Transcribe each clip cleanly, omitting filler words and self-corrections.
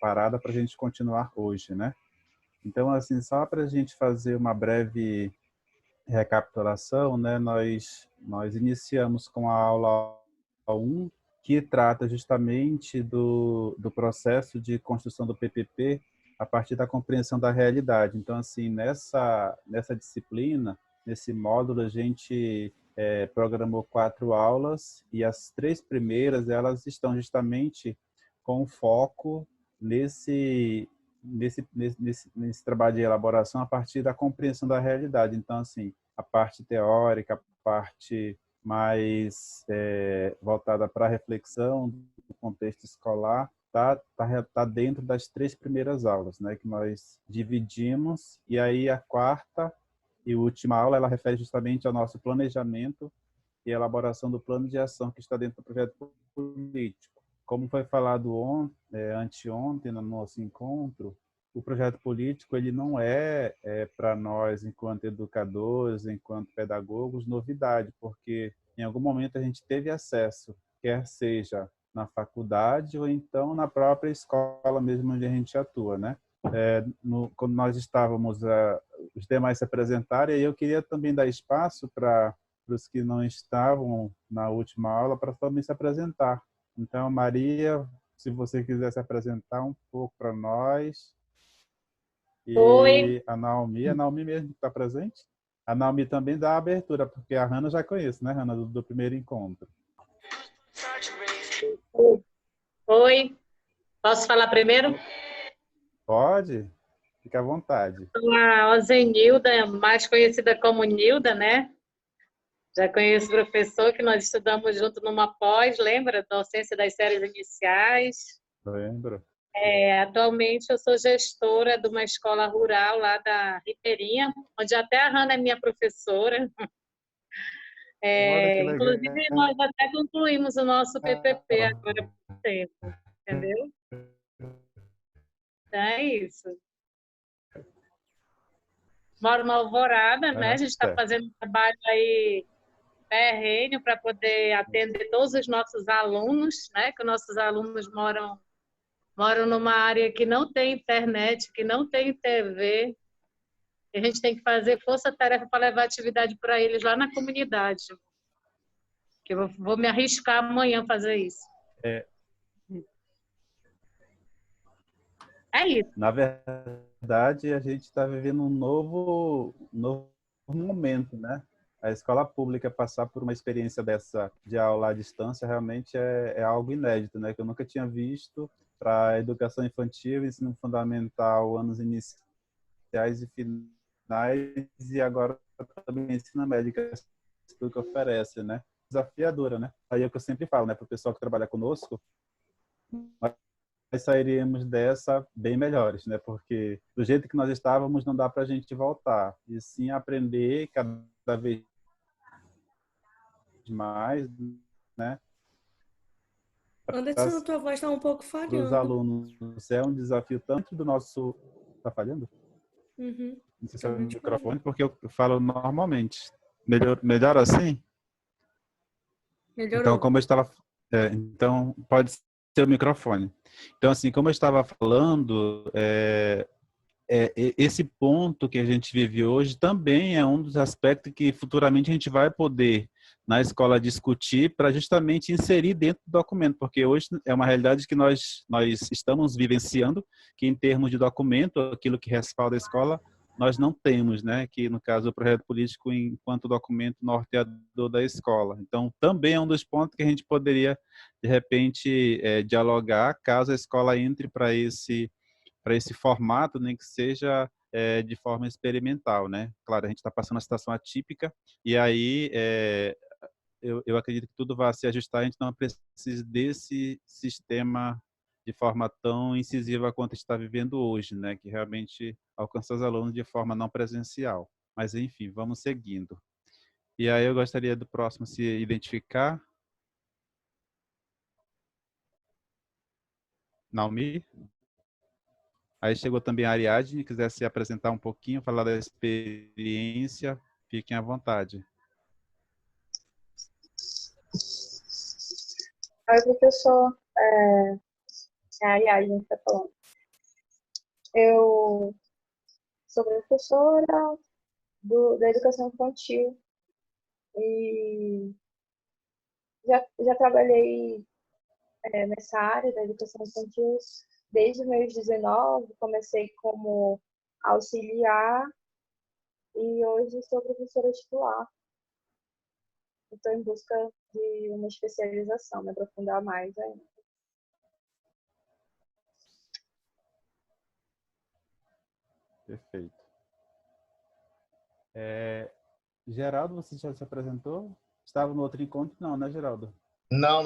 parada para a gente continuar hoje, né? Então, assim, só para a gente fazer uma breve recapitulação, né? Nós iniciamos com a aula 1, que trata justamente do processo de construção do PPP a partir da compreensão da realidade. Então, assim, nessa disciplina, nesse módulo, a gente programou 4 aulas e as 3 primeiras, elas estão justamente com foco nesse trabalho de elaboração a partir da compreensão da realidade. Então, assim, a parte teórica, a parte mais voltada para a reflexão do contexto escolar, tá dentro das 3 primeiras aulas, né, que nós dividimos, e aí a quarta e última aula, ela refere justamente ao nosso planejamento e elaboração do plano de ação que está dentro do projeto político. Como foi falado anteontem no nosso encontro, o projeto político ele não para nós, enquanto educadores, enquanto pedagogos, novidade, porque em algum momento a gente teve acesso, quer seja na faculdade ou então na própria escola mesmo onde a gente atua, né? Quando nós estávamos, os demais se apresentarem, e eu queria também dar espaço para os que não estavam na última aula para também se apresentar. Então, Maria, se você quiser se apresentar um pouco para nós. Oi. E a Naomi mesmo que está presente? A Naomi também dá a abertura, porque a Hanna já conhece, né, Hanna, do primeiro encontro. Oi. Posso falar primeiro? Pode? Fique à vontade. Sou a Ozenilda, mais conhecida como Nilda, né? Já conheço o professor que nós estudamos junto numa pós, lembra? Docência das séries iniciais. Lembro. Atualmente eu sou gestora de uma escola rural lá da Ribeirinha, onde até a Hanna é minha professora. Olha que Inclusive, legal. nós até concluímos o nosso PPP agora há pouco tempo, entendeu? Então é isso. Moro na Alvorada, né? A gente está Certo. fazendo um trabalho aí ferrenho para poder atender todos os nossos alunos, né? Que os nossos alunos moram numa área que não tem internet, que não tem TV. E a gente tem que fazer força-tarefa para levar atividade para eles lá na comunidade. Que eu vou me arriscar amanhã a fazer isso. É, É isso. na verdade, a gente está vivendo um novo momento, né? A escola pública passar por uma experiência dessa de aula à distância realmente é algo inédito, né? Que eu nunca tinha visto para a educação infantil, ensino fundamental, anos iniciais e finais, e agora também ensino médio, que é tudo que oferece, né? Desafiadora, né? Aí é o que eu sempre falo, né? Para o pessoal que trabalha conosco, nós sairíamos dessa bem melhores, né? Porque do jeito que nós estávamos não dá para a gente voltar, e sim aprender cada vez mais, né? Anderson, tua voz está um pouco Para os falhando. alunos é um desafio tanto do nosso... Tá falhando? Uhum. Não sei se Fica é o muito claro. microfone, porque eu falo normalmente. Melhor assim? Então, Melhorou. como eu estava... então, pode ser o microfone. Então, assim, como eu estava falando, esse ponto que a gente vive hoje também é um dos aspectos que futuramente a gente vai poder, na escola, discutir para justamente inserir dentro do documento, porque hoje é uma realidade que nós estamos vivenciando, que em termos de documento, aquilo que respalda a escola, nós não temos, né? Que no caso o projeto político enquanto documento norteador da escola. Então, também é um dos pontos que a gente poderia, de repente, dialogar, caso a escola entre para esse formato, nem que seja de forma experimental, né? Claro, a gente está passando uma situação atípica e aí eu acredito que tudo vai se ajustar, a gente não precisa desse sistema de forma tão incisiva quanto a gente está vivendo hoje, né? Que realmente alcança os alunos de forma não presencial. Mas, enfim, vamos seguindo. E aí eu gostaria do próximo se identificar. Naomi? Aí chegou também a Ariadne, quiser se apresentar um pouquinho, falar da experiência, fiquem à vontade. Oi, professor. a gente está falando. Eu sou professora da educação infantil e já trabalhei nessa área da educação infantil desde os meus 19, comecei como auxiliar e hoje sou professora titular. Estou em busca de uma especialização, me aprofundar mais ainda. Perfeito. Geraldo, você já se apresentou? Estava no outro encontro? Não, né, Geraldo? Não.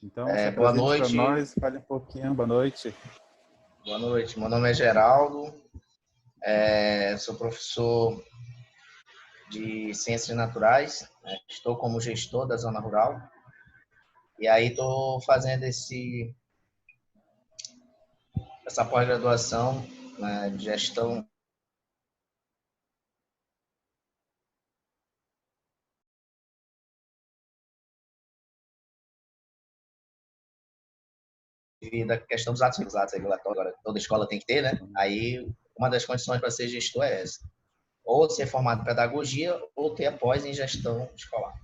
Então, se Boa apresente para noite. nós, fale um pouquinho. Boa noite. Boa noite. Meu nome é Geraldo. Sou professor de Ciências Naturais. Estou como gestor da Zona Rural. E aí estou fazendo essa pós-graduação, né, de gestão da questão dos atos regulatórios. Agora, toda escola tem que ter, né? Aí, uma das condições para ser gestor é essa. Ou ser formado em pedagogia ou ter a pós em gestão escolar.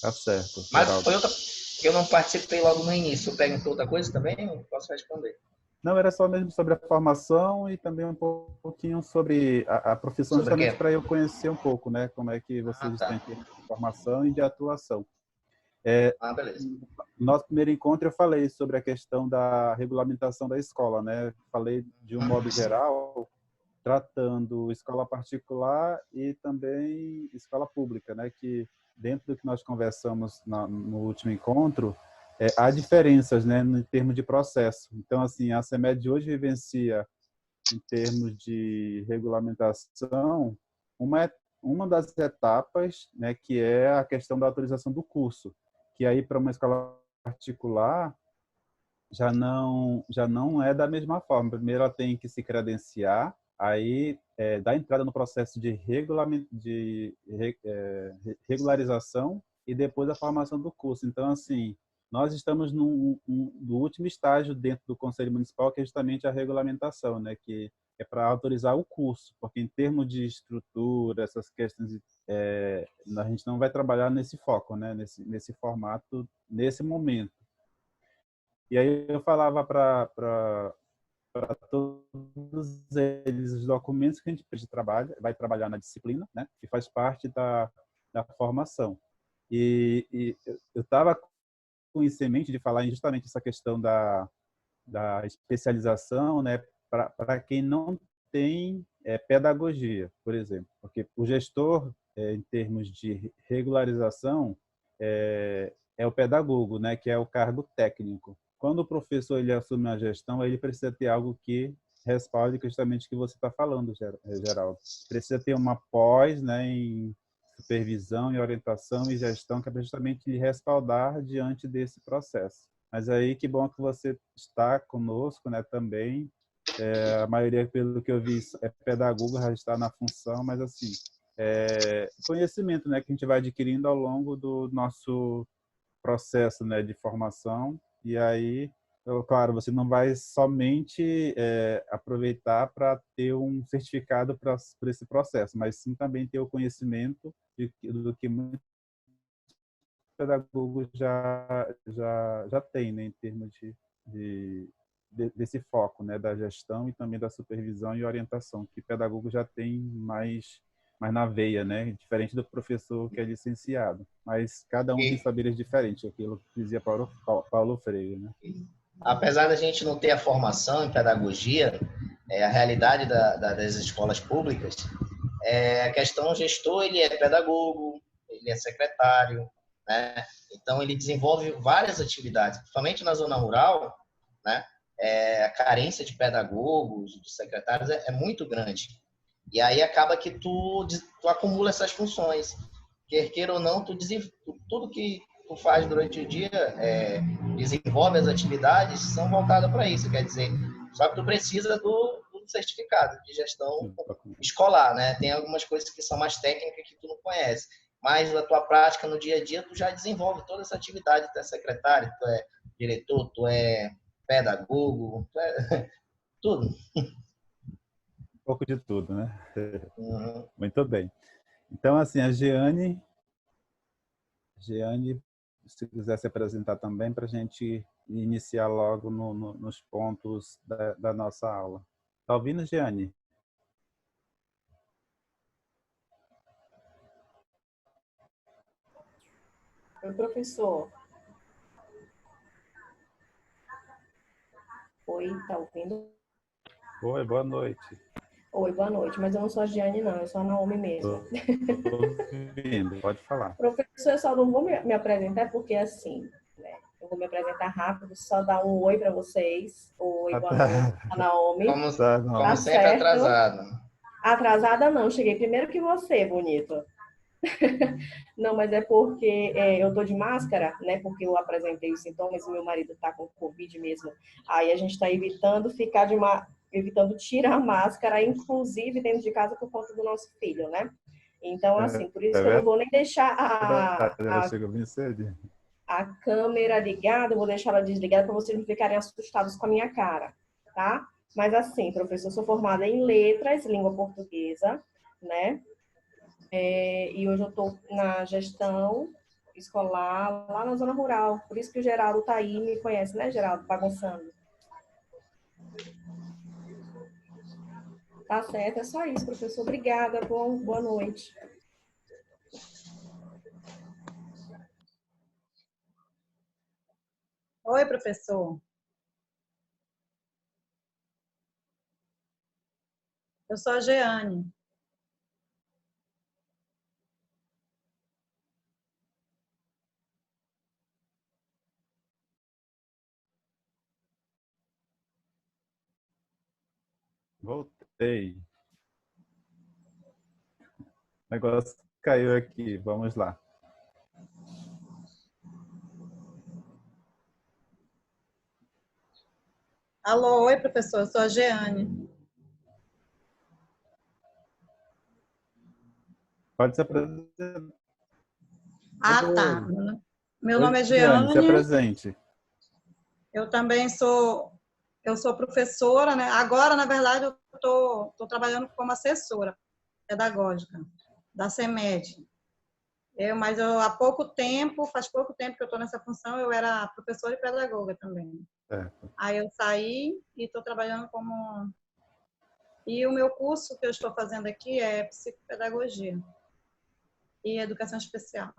Tá certo, Mas Geraldo. foi outra que eu não participei logo no início. Eu perguntou outra coisa também, eu posso responder. Não, era só mesmo sobre a formação e também um pouquinho sobre a profissão, Sobre justamente quê? para eu conhecer um pouco, né? Como é que vocês estão em termos de formação e de atuação. Beleza. No nosso primeiro encontro eu falei sobre a questão da regulamentação da escola, né? Falei de um modo geral, tratando escola particular e também escola pública, né? Que dentro do que nós conversamos no último encontro, há diferenças, né, em termos de processo. Então, assim, a CEMED hoje vivencia, em termos de regulamentação, uma das etapas, né, que é a questão da autorização do curso, que aí para uma escola particular já não é da mesma forma. Primeiro ela tem que se credenciar, aí dá entrada no processo de regularização e depois a formação do curso. Então, assim, nós estamos no último estágio dentro do Conselho Municipal, que é justamente a regulamentação, né, que é para autorizar o curso, porque em termos de estrutura, essas questões, a gente não vai trabalhar nesse foco, né, nesse formato, nesse momento. E aí eu falava para todos eles os documentos que a gente vai trabalhar na disciplina, né, que faz parte da formação. E eu estava com isso em mente de falar justamente essa questão da especialização, né, para quem não tem pedagogia, por exemplo, porque o gestor, em termos de regularização, é o pedagogo, né, que é o cargo técnico. Quando o professor ele assume a gestão, ele precisa ter algo que respalde justamente o que você está falando, Geraldo. Precisa ter uma pós, né, em supervisão e orientação e gestão, que é justamente lhe respaldar diante desse processo. Mas aí, que bom que você está conosco, né, também. A maioria, pelo que eu vi, é pedagogo, já está na função, mas assim, conhecimento, né, que a gente vai adquirindo ao longo do nosso processo, né, de formação. E aí, claro, você não vai somente aproveitar para ter um certificado por esse processo, mas sim também ter o conhecimento do que muitos pedagogos já têm, né, em termos desse foco, né, da gestão e também da supervisão e orientação, que pedagogo já tem mais na veia, né, diferente do professor que é licenciado. Mas cada um tem saberes diferentes, aquilo que dizia Paulo Freire, né? Apesar da gente não ter a formação em pedagogia, a realidade das escolas públicas, a questão gestor, ele é pedagogo, ele é secretário, né? Então ele desenvolve várias atividades, principalmente na zona rural, né? A carência de pedagogos, de secretários é muito grande. E aí acaba que tu acumula essas funções. Quer queira ou não, tudo que tu faz durante o dia, desenvolve as atividades, são voltadas para isso. Quer dizer, só que tu precisa do certificado de gestão escolar, né? Tem algumas coisas que são mais técnicas que tu não conhece. Mas na tua prática, no dia a dia, tu já desenvolve toda essa atividade, tu é secretário, diretor, tu é pedagogo, tu é tudo. Um pouco de tudo, né? Uhum. Muito bem. Então, assim, a Jeane, se quiser se apresentar também, para a gente iniciar logo nos pontos da nossa aula. Está ouvindo, Jeane? Oi, professor. Oi, tá ouvindo? Oi, boa noite. Oi, boa noite. Mas eu não sou a Giane, não. Eu sou a Naomi mesmo. Estou ouvindo, pode falar. Professor, eu só não vou me apresentar porque, assim, né, eu vou me apresentar rápido, só dar um oi para vocês. Oi, Ah, boa noite, tá. a Naomi. Como, Tá, não. como Tá sempre, certo? atrasado. Atrasada não, cheguei primeiro que você, bonito. Não, mas é porque eu tô de máscara, né? Porque eu apresentei os sintomas e meu marido tá com Covid mesmo. Aí a gente tá evitando evitando tirar a máscara, inclusive dentro de casa por conta do nosso filho, né? Então, assim, por isso que eu não vou nem deixar Verdade, ela chegou bem cedo. a câmera ligada, eu vou deixar ela desligada para vocês não ficarem assustados com a minha cara, tá? Mas assim, professor, eu sou formada em letras, língua portuguesa, né? E hoje eu estou na gestão escolar lá na zona rural. Por isso que o Geraldo tá aí, me conhece, né, Geraldo? Bagunçando. Tá certo, é só isso, professor. Obrigada, boa noite. Oi, professor. Eu sou a Jeane. Voltei. O negócio caiu aqui. Vamos lá. Alô, oi, professor. Eu sou a Jeane. Pode se apresentar. Ah, tá. Oi. Meu Oi, nome é Jeane, se Jeane. apresente. Eu também sou professora, né? Agora, na verdade, eu tô trabalhando como assessora pedagógica da CEMED. Faz pouco tempo que eu estou nessa função, eu era professora e pedagoga também. Certo. Aí eu saí e estou trabalhando como... E o meu curso que eu estou fazendo aqui é psicopedagogia e educação especial.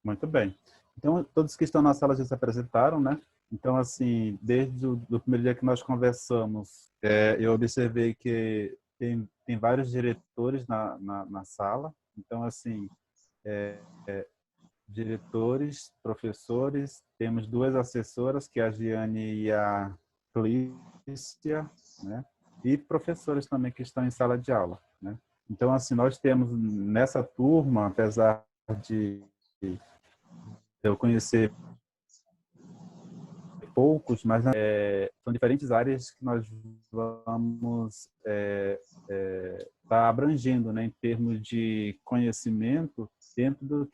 Muito bem. Então, todos que estão na sala já se apresentaram, né? Então, assim, desde o do primeiro dia que nós conversamos, eu observei que tem vários diretores na sala. Então, assim, diretores, professores, temos duas assessoras, que é a Giane e a Clícia, né? E professores também que estão em sala de aula, né? Então, assim, nós temos nessa turma, apesar de eu conhecer poucos, mas são diferentes áreas que nós vamos tá abrangendo, né, em termos de conhecimento dentro do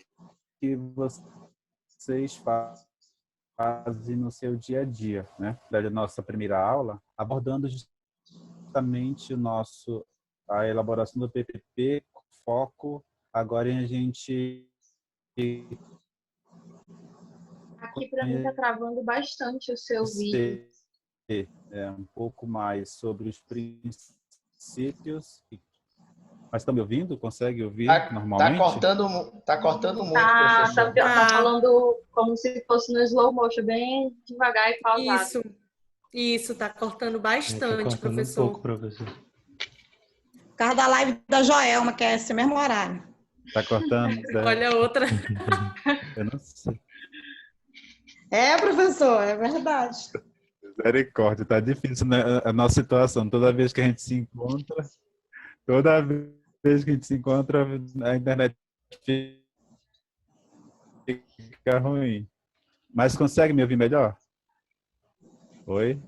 que vocês fazem no seu dia a dia, né? Da nossa primeira aula, abordando justamente a elaboração do PPP, foco agora em a gente Aqui para mim tá travando bastante o seu vídeo. conhecer um pouco mais sobre os princípios. Mas estão me ouvindo? Consegue ouvir normalmente? Tá cortando muito, Tá professor. falando como se fosse no slow motion, bem devagar e pausado. Isso, tá cortando bastante, cortando professor. um pouco, professor. Por causa da live da Joelma, que é esse mesmo horário. Está cortando? Olha a outra. Eu não sei. É, professor, é verdade. Misericórdia, tá difícil, né, a nossa situação. Toda vez que a gente se encontra, a internet fica ruim. Mas consegue me ouvir melhor? Oi?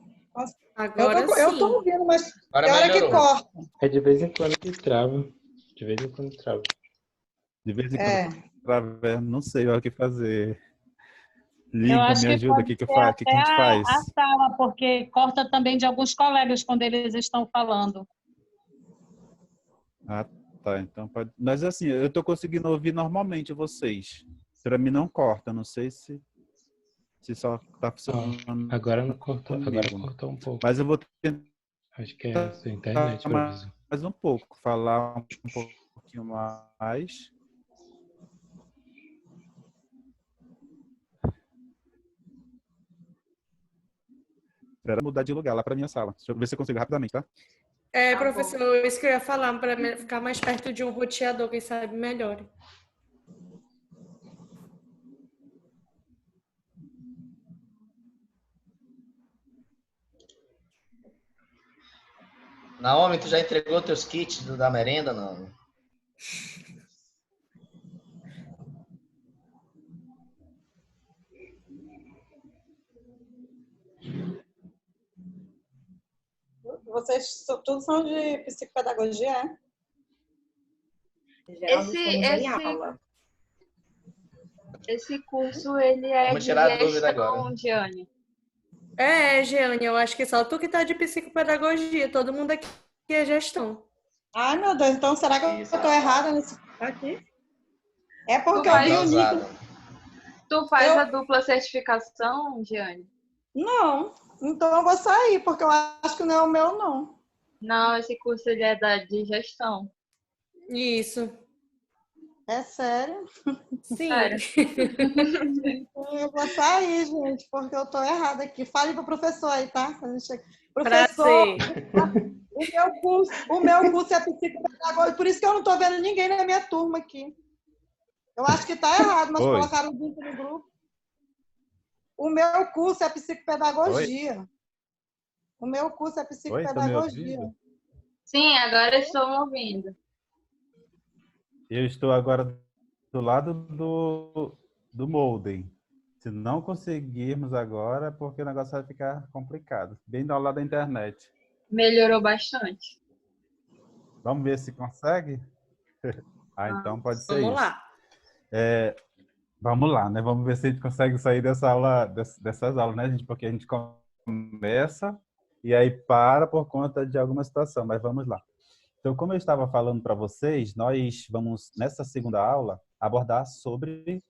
Agora Eu tô sim. ouvindo, mas Agora tem hora que melhorou. corta. É de vez em quando que trava. De vez em quando trava. De vez em É. quando, não sei o que fazer. Eu Limpa, acho me que ajuda, o pode que que eu ser faço? O que até que a gente a faz? sala, porque corta também de alguns colegas quando eles estão falando. Ah, tá. Então pode. Mas assim, eu estou conseguindo ouvir normalmente vocês. Para mim não corta. Não sei se só está Ó, funcionando agora não cortou. Agora comigo. cortou um pouco. Mas eu vou tentar Acho que é a sua internet que eu aviso. mais um pouco, falar um pouquinho mais. Espera mudar de lugar lá para minha sala. Deixa eu ver se eu consigo rapidamente, tá? É, Tá bom. professor, isso que eu ia falar, para ficar mais perto de um roteador, quem sabe melhor. Naomi, tu já entregou teus kits da merenda, não? Vocês todos são de psicopedagogia, é? Em geral, nós Esse, estamos em esse, aula. esse curso, ele é Vamos de tirar a dúvida agora. gestão, Diane. Jeane, eu acho que só tu que tá de psicopedagogia, todo mundo aqui é gestão. Ai, meu Deus, então será que eu Isso. tô errada nesse aqui? É porque Tu eu faz- vi Tá o nick. usado. Tu faz Eu- a dupla certificação, Diane? Não, então eu vou sair, porque eu acho que não é o meu, não. Não, esse curso ele é de gestão. Isso. É sério? Sim. Sério. Então eu vou sair, gente, porque eu tô errada aqui. Fale pro professor aí, tá? Quando ele chegar. Professor, Prazer. o meu curso é psicopedagogia, por isso que eu não tô vendo ninguém na minha turma aqui. Eu acho que tá errado, mas Oi. colocaram o link no grupo. O meu curso é psicopedagogia. O meu curso é Oi, tá me psicopedagogia. ouvindo? Sim, agora estou me ouvindo. Eu estou agora do lado do modem. Se não conseguirmos agora, é porque o negócio vai ficar complicado. Bem do lado da internet. Melhorou bastante. Vamos ver se consegue? Então pode ser Vamos isso. lá. Vamos lá, né? Vamos ver se a gente consegue sair dessa aula, dessas aulas, né, gente? Porque a gente começa e aí para por conta de alguma situação, mas vamos lá. Então, como eu estava falando para vocês, nós vamos, nessa segunda aula, abordar sobre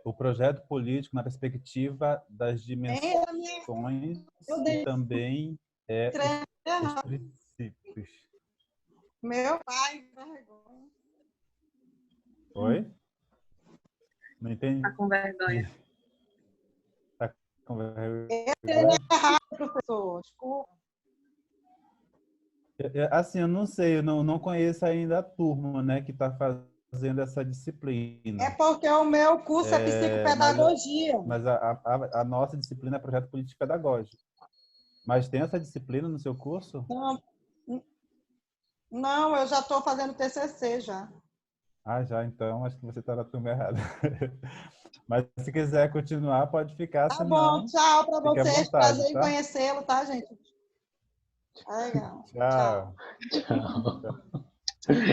o projeto político na perspectiva das dimensões Eu e dei também os errado. princípios. Meu pai, vergonha. Oi? Não entendi. Tá com vergonha. Tá com vergonha? Errado, professor. Desculpa. Assim, eu não sei, eu não conheço ainda a turma, né, que está fazendo essa disciplina. É porque o meu curso é psicopedagogia. Mas a nossa disciplina é projeto político pedagógico. Mas tem essa disciplina no seu curso? Não, eu já estou fazendo TCC já. Ah, já, então acho que você está na turma errada. Mas se quiser continuar, pode ficar, Tá senão... bom, tchau para fique à vocês. vontade, Prazer em tá? conhecê-lo, tá, gente? Tá legal. Tchau. Tchau.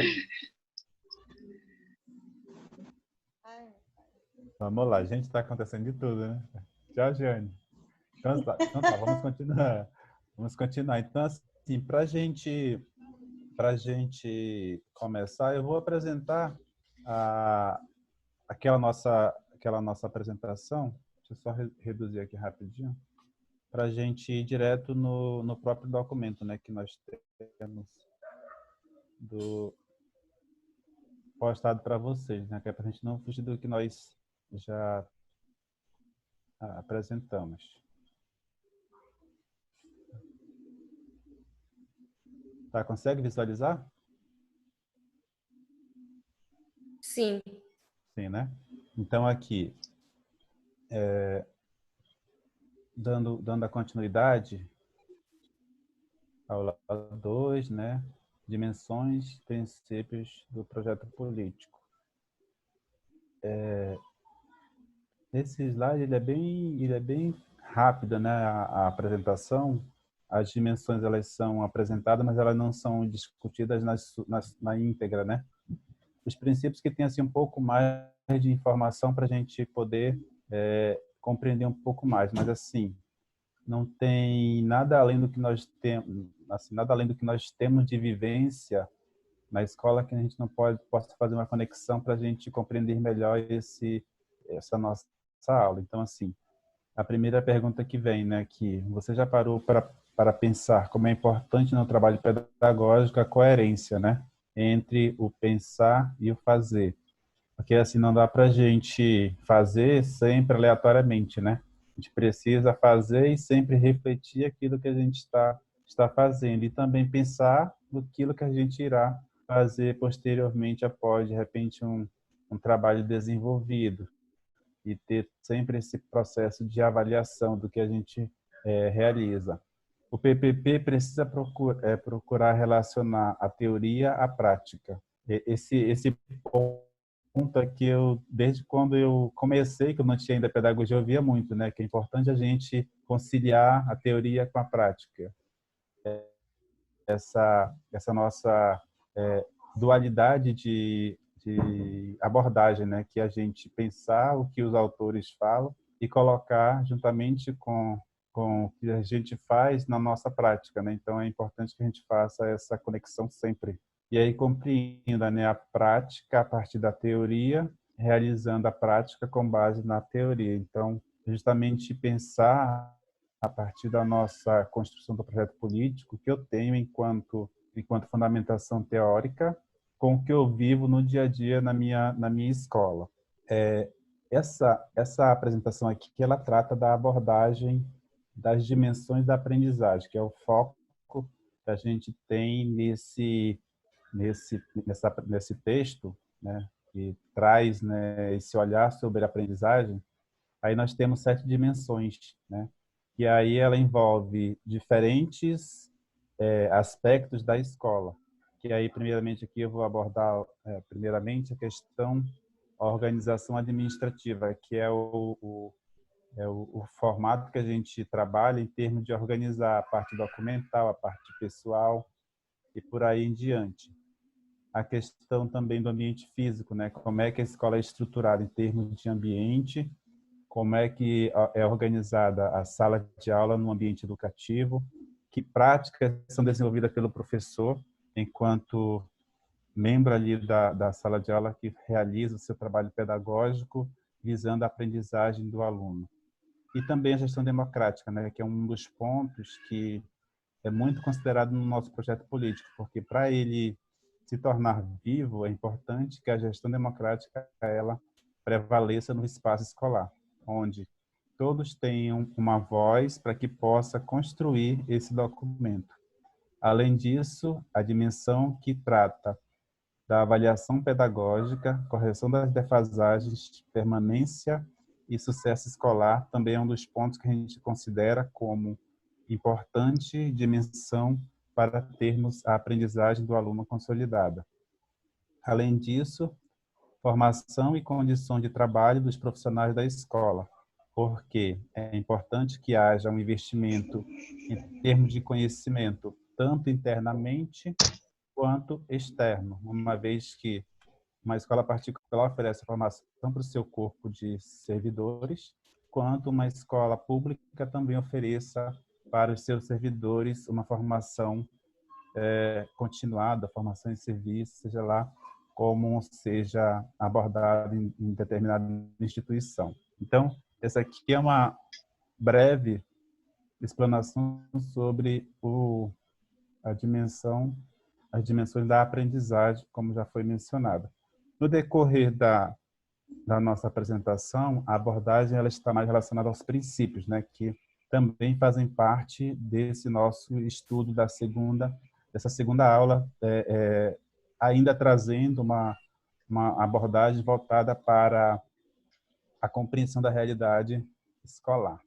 Vamos lá, gente, está acontecendo de tudo, né? Tchau, Jane. Então tá, vamos continuar. Vamos continuar. Então, assim, para a gente começar, eu vou apresentar aquela nossa apresentação. Deixa eu só reduzir aqui rapidinho, para a gente ir direto no próprio documento, né, que nós temos postado para vocês, né, que é para a gente não fugir do que nós já apresentamos. Tá, consegue visualizar? Sim. Sim, né? Então, aqui, dando a continuidade ao lado 2, né? Dimensões, princípios do projeto político. Esse slide ele é bem rápida, né, a apresentação, as dimensões elas são apresentadas, mas elas não são discutidas na íntegra, né? Os princípios que têm assim um pouco mais de informação para a gente poder compreender um pouco mais, mas assim não tem nada além do que nós temos, assim, nada além do que nós temos de vivência na escola que a gente não possa fazer uma conexão para a gente compreender melhor essa nossa aula. Então assim, a primeira pergunta que vem, né, que você já parou para pensar como é importante no trabalho pedagógico a coerência, né, entre o pensar e o fazer. Porque assim não dá para a gente fazer sempre aleatoriamente, né? A gente precisa fazer e sempre refletir aquilo que a gente está fazendo e também pensar naquilo que a gente irá fazer posteriormente após, de repente, um trabalho desenvolvido e ter sempre esse processo de avaliação do que a gente realiza. O PPP precisa procurar relacionar a teoria à prática. Esse ponto é que eu, desde quando eu comecei, que eu não tinha ainda pedagogia, eu via muito, né, que é importante a gente conciliar a teoria com a prática. Essa nossa dualidade de abordagem, né, que a gente pensar o que os autores falam e colocar juntamente com o que a gente faz na nossa prática, né? Então é importante que a gente faça essa conexão sempre. E aí compreenda, né, a prática a partir da teoria, realizando a prática com base na teoria. Então, justamente pensar a partir da nossa construção do projeto político que eu tenho enquanto fundamentação teórica com o que eu vivo no dia a dia na minha escola. Essa apresentação aqui, ela trata da abordagem das dimensões da aprendizagem, que é o foco que a gente tem nesse texto, né, que traz, né, esse olhar sobre a aprendizagem. Aí nós temos 7 dimensões, né, e aí ela envolve diferentes aspectos da escola. Que aí, primeiramente, aqui eu vou abordar, primeiramente, a questão da organização administrativa, que é o formato que a gente trabalha em termos de organizar a parte documental, a parte pessoal e por aí em diante. A questão também do ambiente físico, né? Como é que a escola é estruturada em termos de ambiente, como é que é organizada a sala de aula no ambiente educativo, que práticas são desenvolvidas pelo professor enquanto membro ali da sala de aula que realiza o seu trabalho pedagógico visando a aprendizagem do aluno. E também a gestão democrática, né, que é um dos pontos que é muito considerado no nosso projeto político, porque para ele se tornar vivo é importante que a gestão democrática ela prevaleça no espaço escolar, onde todos tenham uma voz para que possa construir esse documento. Além disso, a dimensão que trata da avaliação pedagógica, correção das defasagens, permanência e sucesso escolar também é um dos pontos que a gente considera como importante dimensão para termos a aprendizagem do aluno consolidada. Além disso, formação e condição de trabalho dos profissionais da escola, porque é importante que haja um investimento em termos de conhecimento, tanto internamente quanto externo, uma vez que uma escola particular oferece formação para o seu corpo de servidores, quanto uma escola pública também ofereça para os seus servidores uma formação continuada, formação em serviço, seja lá como seja abordado em determinada instituição. Então, essa aqui é uma breve explanação sobre as dimensões da aprendizagem, como já foi mencionado. No decorrer da nossa apresentação, a abordagem ela está mais relacionada aos princípios, né, que também fazem parte desse nosso estudo dessa segunda aula, ainda trazendo uma abordagem voltada para a compreensão da realidade escolar.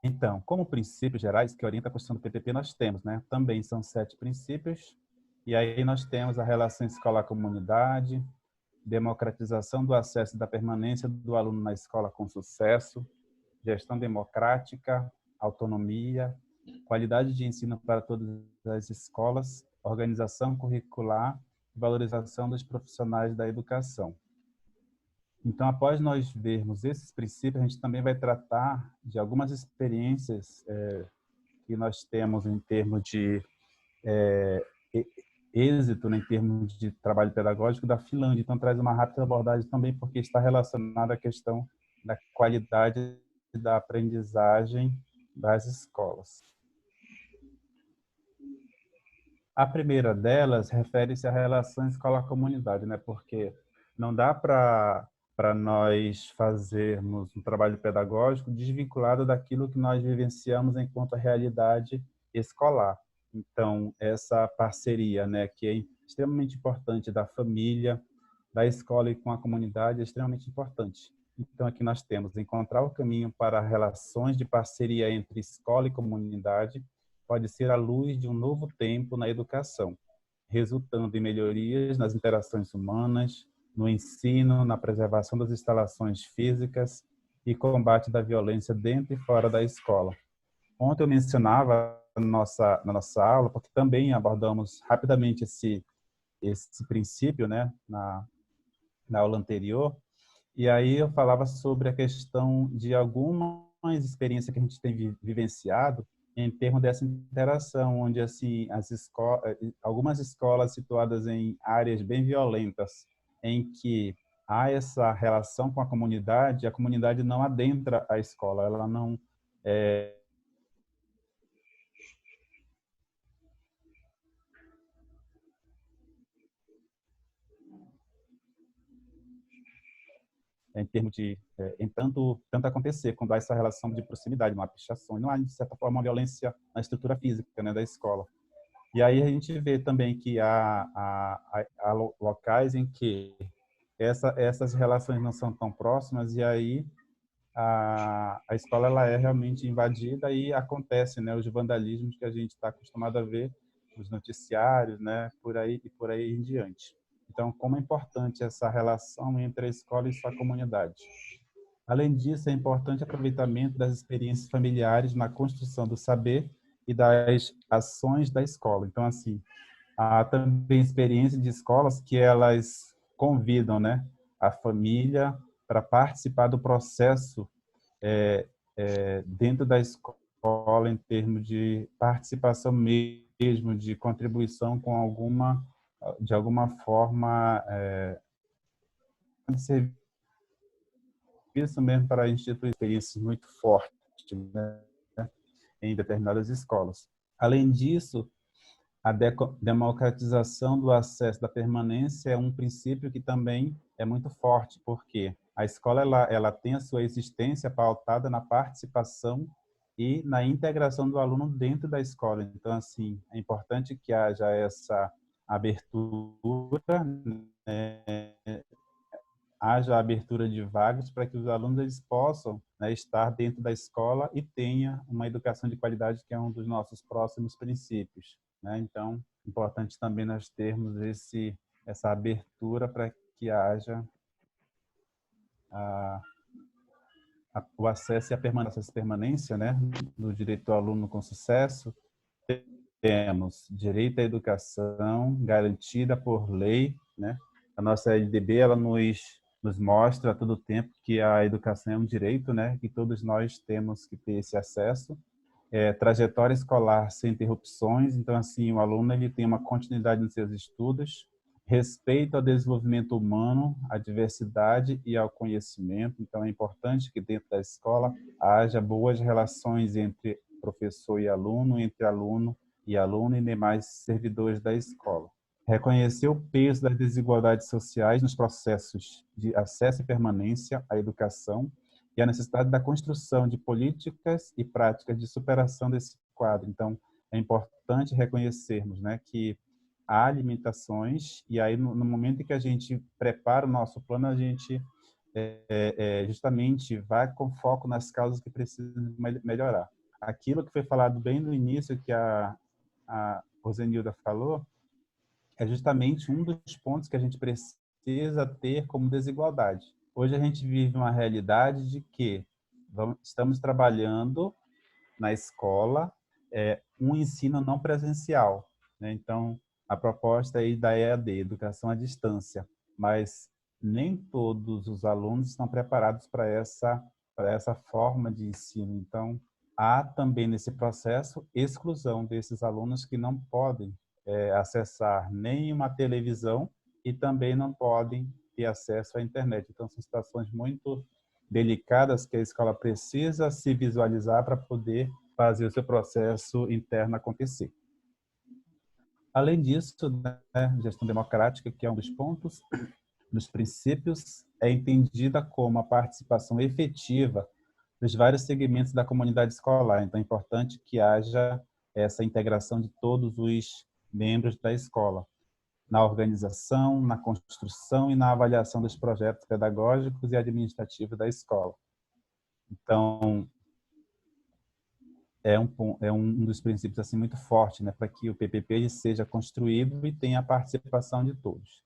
Então, como princípios gerais que orientam a construção do PPP, nós temos, né? Também são 7 princípios, e aí nós temos a relação escolar-comunidade, democratização do acesso e da permanência do aluno na escola com sucesso, gestão democrática, autonomia, qualidade de ensino para todas as escolas, organização curricular e valorização dos profissionais da educação. Então, após nós vermos esses princípios, a gente também vai tratar de algumas experiências que nós temos em termos de êxito, né, em termos de trabalho pedagógico da Finlândia. Então, traz uma rápida abordagem também, porque está relacionada à questão da qualidade da aprendizagem das escolas. A primeira delas refere-se à relação escola-comunidade, né? Porque não dá para nós fazermos um trabalho pedagógico desvinculado daquilo que nós vivenciamos enquanto realidade escolar. Então, essa parceria, né, que é extremamente importante da família, da escola e com a comunidade, é extremamente importante. Então, aqui nós temos encontrar o caminho para relações de parceria entre escola e comunidade, pode ser a luz de um novo tempo na educação, resultando em melhorias nas interações humanas, no ensino, na preservação das instalações físicas e combate da violência dentro e fora da escola. Ontem eu mencionava na nossa aula, porque também abordamos rapidamente esse princípio, né, na aula anterior, e aí eu falava sobre a questão de algumas experiências que a gente tem vivenciado em termos dessa interação, onde assim algumas escolas situadas em áreas bem violentas, em que há essa relação com a comunidade não adentra a escola, ela não em termos de tanto acontecer quando há essa relação de proximidade, uma pichação, não há de certa forma uma violência na estrutura física, né, da escola. E aí a gente vê também que há locais em que essas relações não são tão próximas, e aí a escola ela é realmente invadida e acontece, né, os vandalismos que a gente está acostumado a ver nos noticiários, né, por aí em diante. Então, como é importante essa relação entre a escola e sua comunidade. Além disso, é importante o aproveitamento das experiências familiares na construção do saber e das ações da escola. Então, assim, há também experiências de escolas que elas convidam, né, a família para participar do processo dentro da escola, em termos de participação mesmo, de contribuição de alguma forma, de serviço mesmo para instituir experiências muito fortes, né, em determinadas escolas. Além disso, a democratização do acesso da permanência é um princípio que também é muito forte, porque a escola ela tem a sua existência pautada na participação e na integração do aluno dentro da escola. Então, assim, é importante que haja essa abertura, né, haja abertura de vagas para que os alunos eles possam, né, estar dentro da escola e tenha uma educação de qualidade, que é um dos nossos próximos princípios, né? Então, importante também nós termos essa abertura para que haja o acesso e a permanência, né, do direito do aluno com sucesso. Temos direito à educação garantida por lei, né? A nossa LDB ela nos mostra a todo tempo que a educação é um direito, né? Que todos nós temos que ter esse acesso. Trajetória escolar sem interrupções, então assim o aluno ele tem uma continuidade nos seus estudos, respeito ao desenvolvimento humano, à diversidade e ao conhecimento. Então é importante que dentro da escola haja boas relações entre professor e aluno, entre aluno e demais servidores da escola. Reconhecer o peso das desigualdades sociais nos processos de acesso e permanência à educação e a necessidade da construção de políticas e práticas de superação desse quadro. Então, é importante reconhecermos, né, que há limitações, e aí no momento em que a gente prepara o nosso plano, a gente justamente vai com foco nas causas que precisam melhorar. Aquilo que foi falado bem no início, que a Rosenilda falou, é justamente um dos pontos que a gente precisa precisa ter como desigualdade. Hoje a gente vive uma realidade de que estamos trabalhando na escola um ensino não presencial, né? Então, a proposta aí da EAD, Educação à Distância, mas nem todos os alunos estão preparados para essa forma de ensino. Então, há também nesse processo exclusão desses alunos que não podem acessar nem uma televisão e também não podem ter acesso à internet. Então, são situações muito delicadas que a escola precisa se visualizar para poder fazer o seu processo interno acontecer. Além disso, né, gestão democrática, que é um dos pontos, dos princípios, é entendida como a participação efetiva dos vários segmentos da comunidade escolar. Então, é importante que haja essa integração de todos os membros da escola, na organização, na construção e na avaliação dos projetos pedagógicos e administrativos da escola. Então, é um dos princípios assim muito forte, né, para que o PPP seja construído e tenha a participação de todos.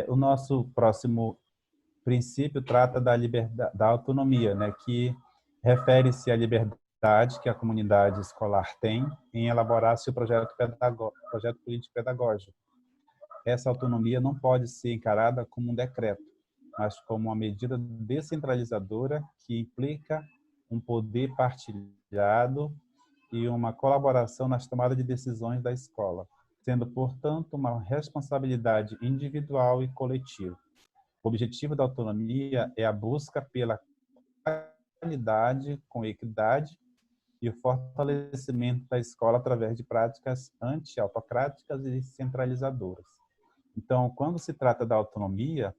O nosso próximo princípio trata da liberdade, da autonomia, né, que refere-se à liberdade que a comunidade escolar tem em elaborar seu projeto político-pedagógico. Essa autonomia não pode ser encarada como um decreto, mas como uma medida descentralizadora que implica um poder partilhado e uma colaboração nas tomadas de decisões da escola, sendo, portanto, uma responsabilidade individual e coletiva. O objetivo da autonomia é a busca pela qualidade com equidade e o fortalecimento da escola através de práticas anti-autocráticas e centralizadoras. Então, quando se trata da autonomia,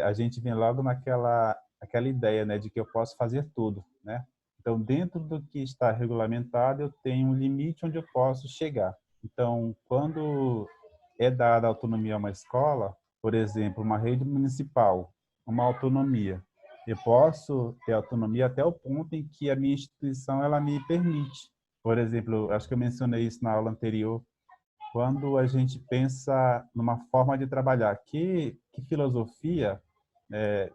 a gente vem logo naquela ideia, né, de que eu posso fazer tudo, né? Então, dentro do que está regulamentado, eu tenho um limite onde eu posso chegar. Então, quando é dada autonomia a uma escola, por exemplo, uma rede municipal, uma autonomia, eu posso ter autonomia até o ponto em que a minha instituição ela me permite. Por exemplo, acho que eu mencionei isso na aula anterior, quando a gente pensa numa forma de trabalhar, que filosofia,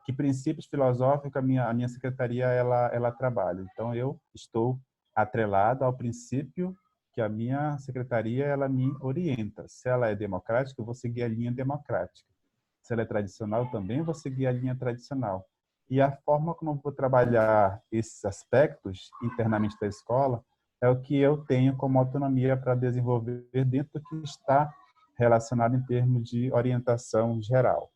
que princípios filosóficos a minha secretaria ela trabalha. Então, eu estou atrelado ao princípio que a minha secretaria ela me orienta. Se ela é democrática, eu vou seguir a linha democrática. Se ela é tradicional, eu também vou seguir a linha tradicional. E a forma como eu vou trabalhar esses aspectos internamente da escola é o que eu tenho como autonomia para desenvolver dentro do que está relacionado em termos de orientação geral.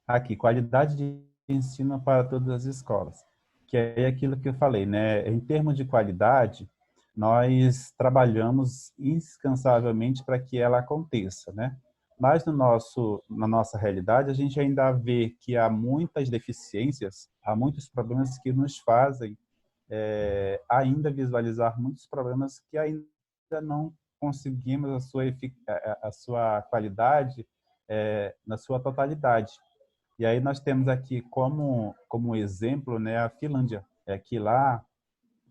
Aqui, qualidade de ensino para todas as escolas, que é aquilo que eu falei, né? Em termos de qualidade, nós trabalhamos incansavelmente para que ela aconteça, né? Mas na nossa realidade, a gente ainda vê que há muitas deficiências, há muitos problemas que nos fazem ainda visualizar muitos problemas que ainda não conseguimos a sua qualidade na sua totalidade. E aí nós temos aqui como exemplo, né, a Finlândia, que lá,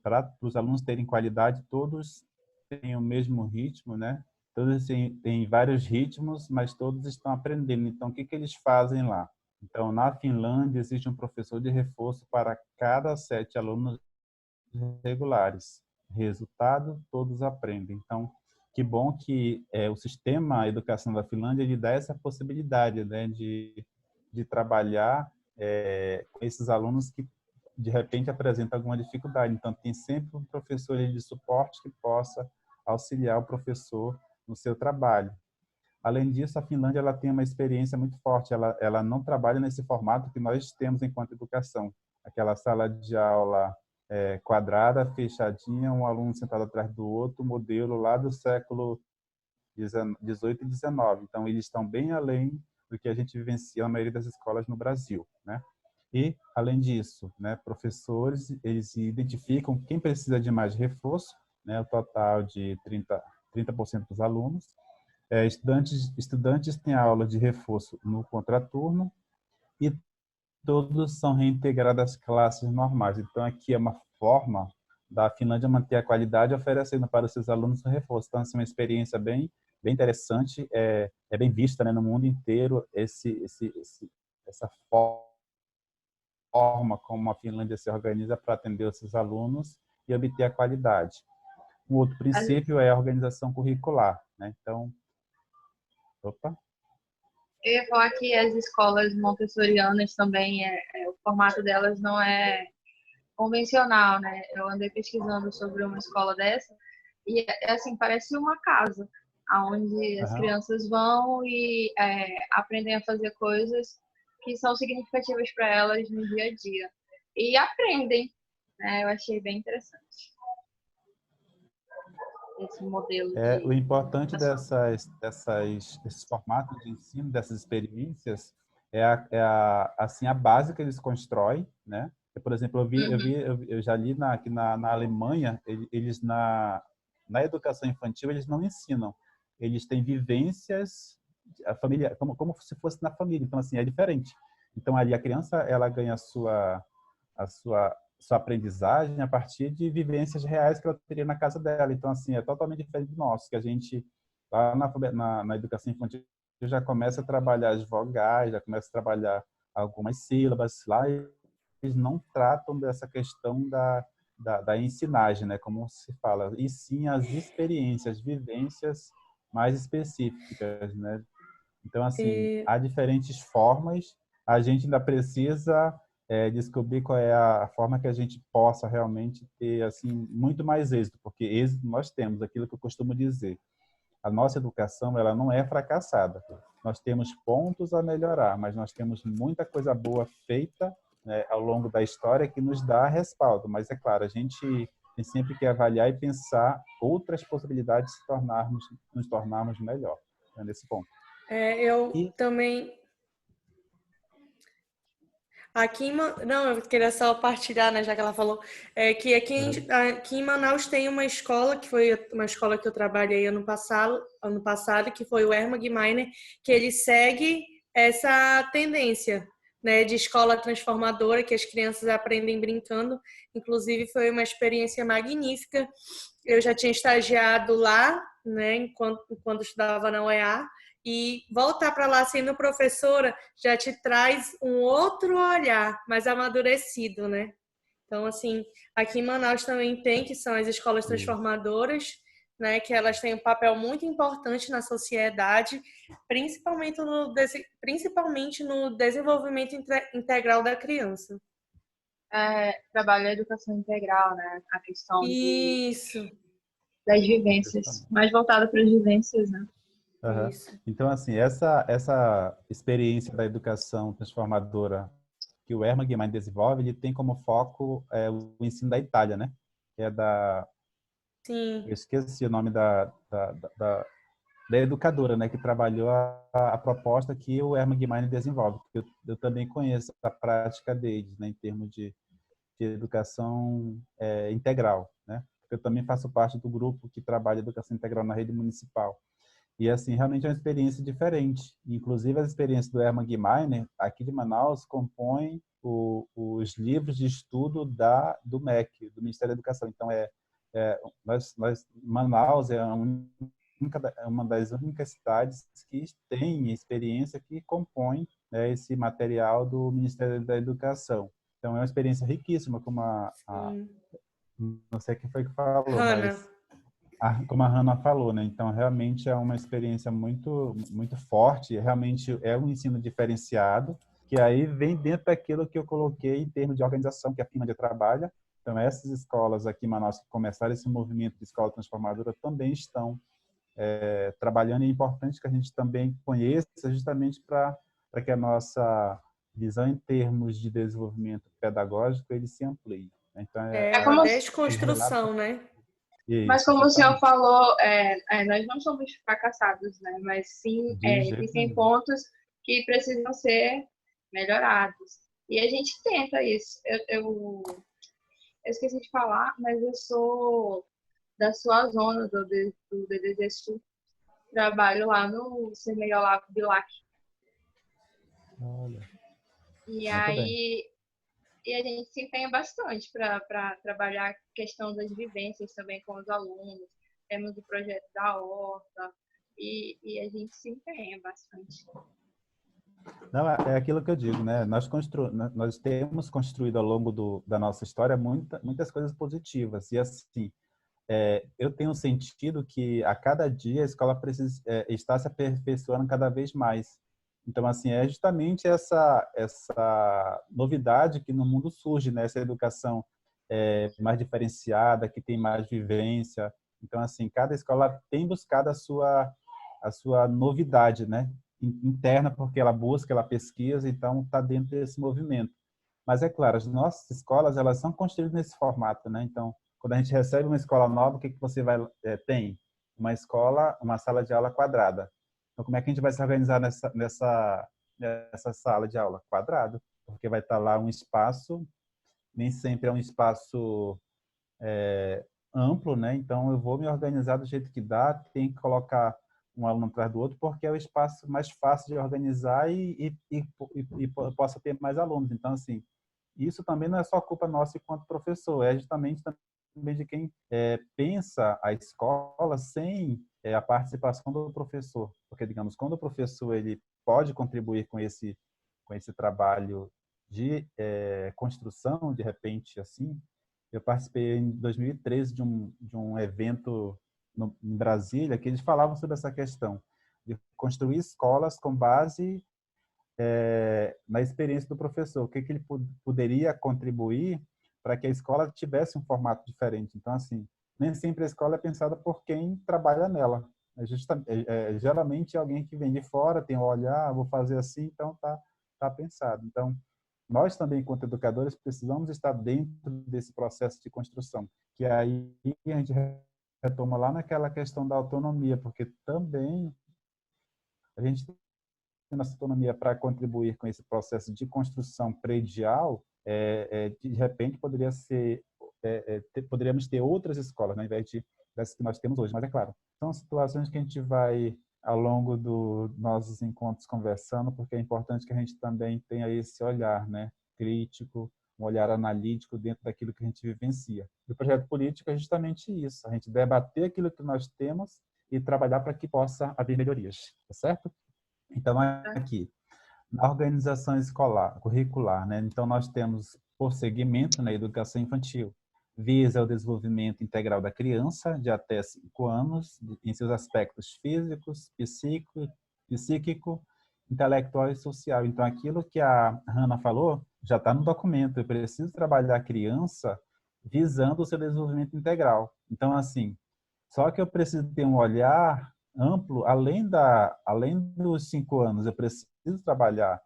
para os alunos terem qualidade, todos têm o mesmo ritmo, né? Todos têm vários ritmos, mas todos estão aprendendo. Então, o que eles fazem lá? Então, na Finlândia, existe um professor de reforço para cada 7 alunos regulares. Resultado, todos aprendem. Então, que bom que o sistema educação da Finlândia ele dá essa possibilidade, né, de trabalhar com esses alunos que, de repente, apresentam alguma dificuldade. Então, tem sempre um professor de suporte que possa auxiliar o professor no seu trabalho. Além disso, a Finlândia ela tem uma experiência muito forte. Ela não trabalha nesse formato que nós temos enquanto educação. Aquela sala de aula quadrada, fechadinha, um aluno sentado atrás do outro, modelo lá do século 18 e 19. Então, eles estão bem além do que a gente vivencia na maioria das escolas no Brasil, né? E, além disso, né, professores, eles identificam quem precisa de mais reforço, né, o total de 30% dos alunos. Estudantes têm aula de reforço no contraturno e todos são reintegrados às classes normais. Então, aqui é uma forma da Finlândia manter a qualidade, oferecendo para os seus alunos o reforço. Então, essa é uma experiência bem bem interessante, é bem vista, né, no mundo inteiro essa forma como a Finlândia se organiza para atender os seus alunos e obter a qualidade. Um outro princípio é a organização curricular, né? Então, opa. Eu ia falar que as escolas montessorianas também, o formato delas não é convencional, né? Eu andei pesquisando sobre uma escola dessa e, assim, parece uma casa, onde as Aham. crianças vão e aprendem a fazer coisas que são significativas para elas no dia a dia. E aprendem, né? Eu achei bem interessante esse modelo de O importante educação. desses formatos de ensino, dessas experiências, assim, a base que eles constroem, né? Por exemplo, Uhum. eu já li aqui na Alemanha, eles na educação infantil, eles não ensinam. Eles têm vivências, a família, como se fosse na família. Então, assim, é diferente. Então, ali a criança, ela ganha a sua aprendizagem a partir de vivências reais que ela teria na casa dela. Então, assim, é totalmente diferente do nosso, que a gente, lá na educação infantil, já começa a trabalhar as vogais, já começa a trabalhar algumas sílabas. Lá eles não tratam dessa questão da ensinagem, né, como se fala, e sim as experiências, vivências mais específicas, né? Então, assim, E, há diferentes formas. A gente ainda precisa descobrir qual é a forma que a gente possa realmente ter assim muito mais êxito, porque êxito nós temos, aquilo que eu costumo dizer. A nossa educação, ela não é fracassada. Nós temos pontos a melhorar, mas nós temos muita coisa boa feita, né, ao longo da história que nos dá respaldo. Mas, é claro, a gente tem sempre que avaliar e pensar outras possibilidades de nos tornarmos melhor, né, nesse ponto. eu E também. Não, eu queria só partilhar, né, já que ela falou, que aqui em Manaus tem uma escola, que foi uma escola que eu trabalhei ano passado, que foi o Hermann Gmeiner, que ele segue essa tendência, né, de escola transformadora, que as crianças aprendem brincando. Inclusive, foi uma experiência magnífica. Eu já tinha estagiado lá, né, enquanto estudava na UEA, e voltar para lá sendo professora já te traz um outro olhar mais amadurecido, né? Então, assim, aqui em Manaus também tem, que são as escolas transformadoras, né? Que elas têm um papel muito importante na sociedade, principalmente no desenvolvimento integral da criança. Trabalho a educação integral, né? A questão Isso, das vivências, mais voltada para as vivências, né? Aham. isso. Então, assim, essa experiência da educação transformadora que o Hermann Gehman desenvolve, ele tem como foco o ensino da Itália, né? Que é Sim. eu esqueci o nome da educadora, né? Que trabalhou a proposta que o Hermann Gehman desenvolve. Eu também conheço a prática deles, né? Em termos de educação integral, né? Eu também faço parte do grupo que trabalha educação integral na rede municipal. E, assim, realmente é uma experiência diferente. Inclusive, as experiências do Hermann Gmeiner, aqui de Manaus, compõem os livros de estudo do MEC, do Ministério da Educação. Então, Manaus é uma das únicas cidades que tem experiência que compõe, né, esse material do Ministério da Educação. Então, é uma experiência riquíssima, como não sei quem foi que falou, Hannah. mas como a Hannah falou, né? Então, realmente é uma experiência muito, muito forte. Realmente é um ensino diferenciado, que aí vem dentro daquilo que eu coloquei em termos de organização que a Finlândia trabalha. Então, essas escolas aqui em Manaus que começaram esse movimento de escola transformadora também estão trabalhando. E é importante que a gente também conheça, justamente para que a nossa visão em termos de desenvolvimento pedagógico ele se amplie. Então, É É uma como, os relatos. desconstrução, né? mas Isso, como o senhor exatamente. falou, nós não somos fracassados, né? Mas sim, De jeito existem nenhum. pontos que precisam ser melhorados. E a gente tenta isso. Eu esqueci de falar, mas eu sou da sua zona, do DDZ Sul. Trabalho lá no Semeiolaco Bilac. Olha, E muito bem. aí a gente se empenha bastante para trabalhar a questão das vivências também com os alunos. Temos o projeto da horta, e a gente se empenha bastante. Não, é aquilo que eu digo, né? Nós temos construído ao longo da nossa história muitas coisas positivas. E assim, eu tenho sentido que a cada dia a escola está se aperfeiçoando cada vez mais. Então, assim, é justamente essa novidade que no mundo surge, né? Essa educação mais diferenciada, que tem mais vivência. Então, assim, cada escola tem buscado a sua novidade, né? Interna, porque ela busca, ela pesquisa, então está dentro desse movimento. Mas é claro, as nossas escolas, elas são construídas nesse formato, né? Então, quando a gente recebe uma escola nova, o que você tem? Uma sala de aula quadrada. Então, como é que a gente vai se organizar nessa sala de aula? Quadrado. Porque vai estar lá um espaço, nem sempre é um espaço amplo, né? Então, eu vou me organizar do jeito que dá, tem que colocar um aluno atrás do outro, porque é o espaço mais fácil de organizar e possa ter mais alunos. Então, assim, isso também não é só culpa nossa enquanto professor, é justamente também de quem pensa a escola sem a participação do professor. Porque, digamos, quando o professor ele pode contribuir com esse trabalho de construção, de repente, assim, eu participei em 2013 de um evento em Brasília que eles falavam sobre essa questão de construir escolas com base na experiência do professor, o que ele poderia contribuir para que a escola tivesse um formato diferente. Então, assim, nem sempre a escola é pensada por quem trabalha nela. Geralmente alguém que vem de fora tem um olhar, vou fazer assim, então tá pensado. Então, nós também, enquanto educadores, precisamos estar dentro desse processo de construção, que aí a gente retoma lá naquela questão da autonomia, porque também a gente tem nossa autonomia para contribuir com esse processo de construção predial, de repente poderíamos ter outras escolas, né, ao invés dessas que nós temos hoje. Mas é claro, são situações que a gente vai ao longo dos nossos encontros conversando, porque é importante que a gente também tenha esse olhar, né, crítico, um olhar analítico dentro daquilo que a gente vivencia. E o projeto político é justamente isso, a gente debater aquilo que nós temos e trabalhar para que possa haver melhorias, tá certo? Então, aqui, na organização escolar, curricular, né? Então, nós temos, por segmento, na educação infantil, visa o desenvolvimento integral da criança de até 5 anos, em seus aspectos físicos, psíquico, intelectual e social. Então, aquilo que a Hannah falou já está no documento. Eu preciso trabalhar a criança visando o seu desenvolvimento integral. Então, assim, só que eu preciso ter um olhar amplo, além dos 5 anos, eu preciso trabalhar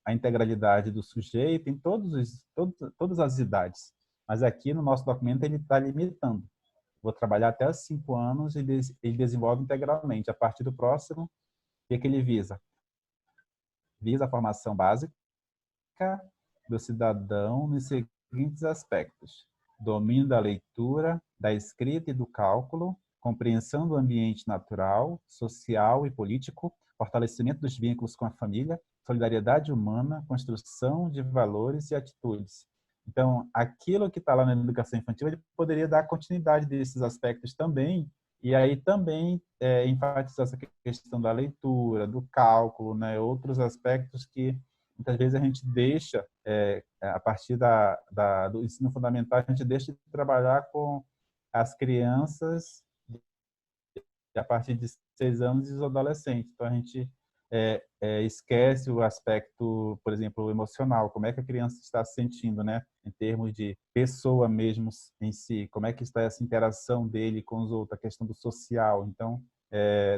a integralidade do sujeito em todas as idades. Mas aqui no nosso documento ele está limitando. Vou trabalhar até os 5 anos e ele desenvolve integralmente. A partir do próximo, o que ele visa? Visa a formação básica do cidadão nos seguintes aspectos: domínio da leitura, da escrita e do cálculo, compreensão do ambiente natural, social e político, fortalecimento dos vínculos com a família, solidariedade humana, construção de valores e atitudes. Então, aquilo que está lá na educação infantil, ele poderia dar continuidade desses aspectos também, e aí também enfatizar essa questão da leitura, do cálculo, né? Outros aspectos que muitas vezes a gente deixa, a partir do ensino fundamental, a gente deixa de trabalhar com as crianças a partir de 6 anos e os adolescentes. Então, a gente esquece o aspecto, por exemplo, emocional, como é que a criança está se sentindo, né? Em termos de pessoa mesmo em si, como é que está essa interação dele com os outros, a questão do social. Então,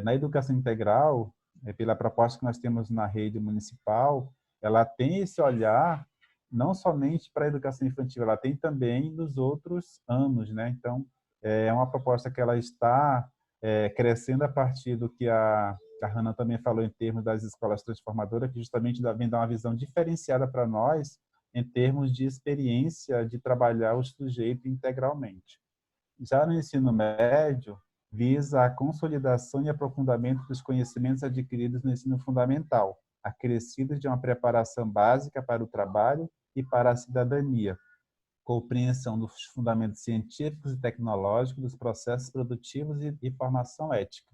na educação integral, pela proposta que nós temos na rede municipal, ela tem esse olhar não somente para a educação infantil, ela tem também nos outros anos, né? Então, é uma proposta que ela está crescendo a partir do que a Hannah também falou em termos das escolas transformadoras, que justamente vem dar uma visão diferenciada para nós em termos de experiência de trabalhar o sujeito integralmente. Já no ensino médio, visa a consolidação e aprofundamento dos conhecimentos adquiridos no ensino fundamental, acrescidos de uma preparação básica para o trabalho e para a cidadania, compreensão dos fundamentos científicos e tecnológicos dos processos produtivos e formação ética.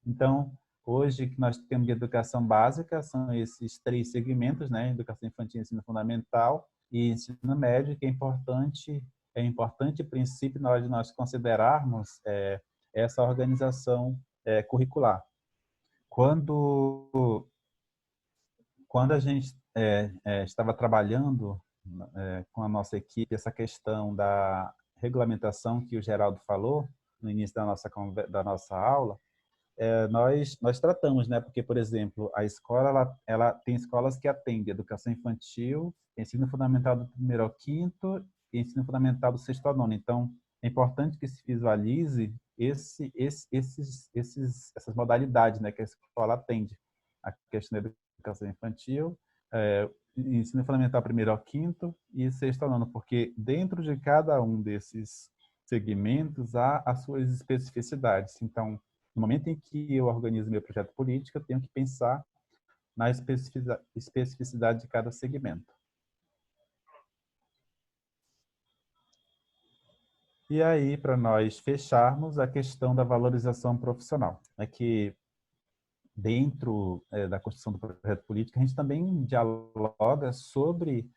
Então, hoje que nós temos de educação básica, são esses 3 segmentos, né? Educação infantil, ensino fundamental e ensino médio, que é importante princípio na hora de nós considerarmos essa organização curricular. Quando a gente estava trabalhando com a nossa equipe essa questão da regulamentação que o Geraldo falou no início da nossa aula, nós tratamos, né? Porque, por exemplo, a escola ela tem escolas que atendem educação infantil, ensino fundamental do 1º ao 5º e ensino fundamental do 6º ao 9º. Então, é importante que se visualize essas modalidades, né, que a escola atende. A questão da educação infantil, ensino fundamental 1º ao 5º e 6º ao 9º, porque dentro de cada um desses segmentos há as suas especificidades. Então, no momento em que eu organizo meu projeto político, eu tenho que pensar na especificidade de cada segmento. E aí, para nós fecharmos, a questão da valorização profissional. É que dentro da construção do projeto político, a gente também dialoga sobre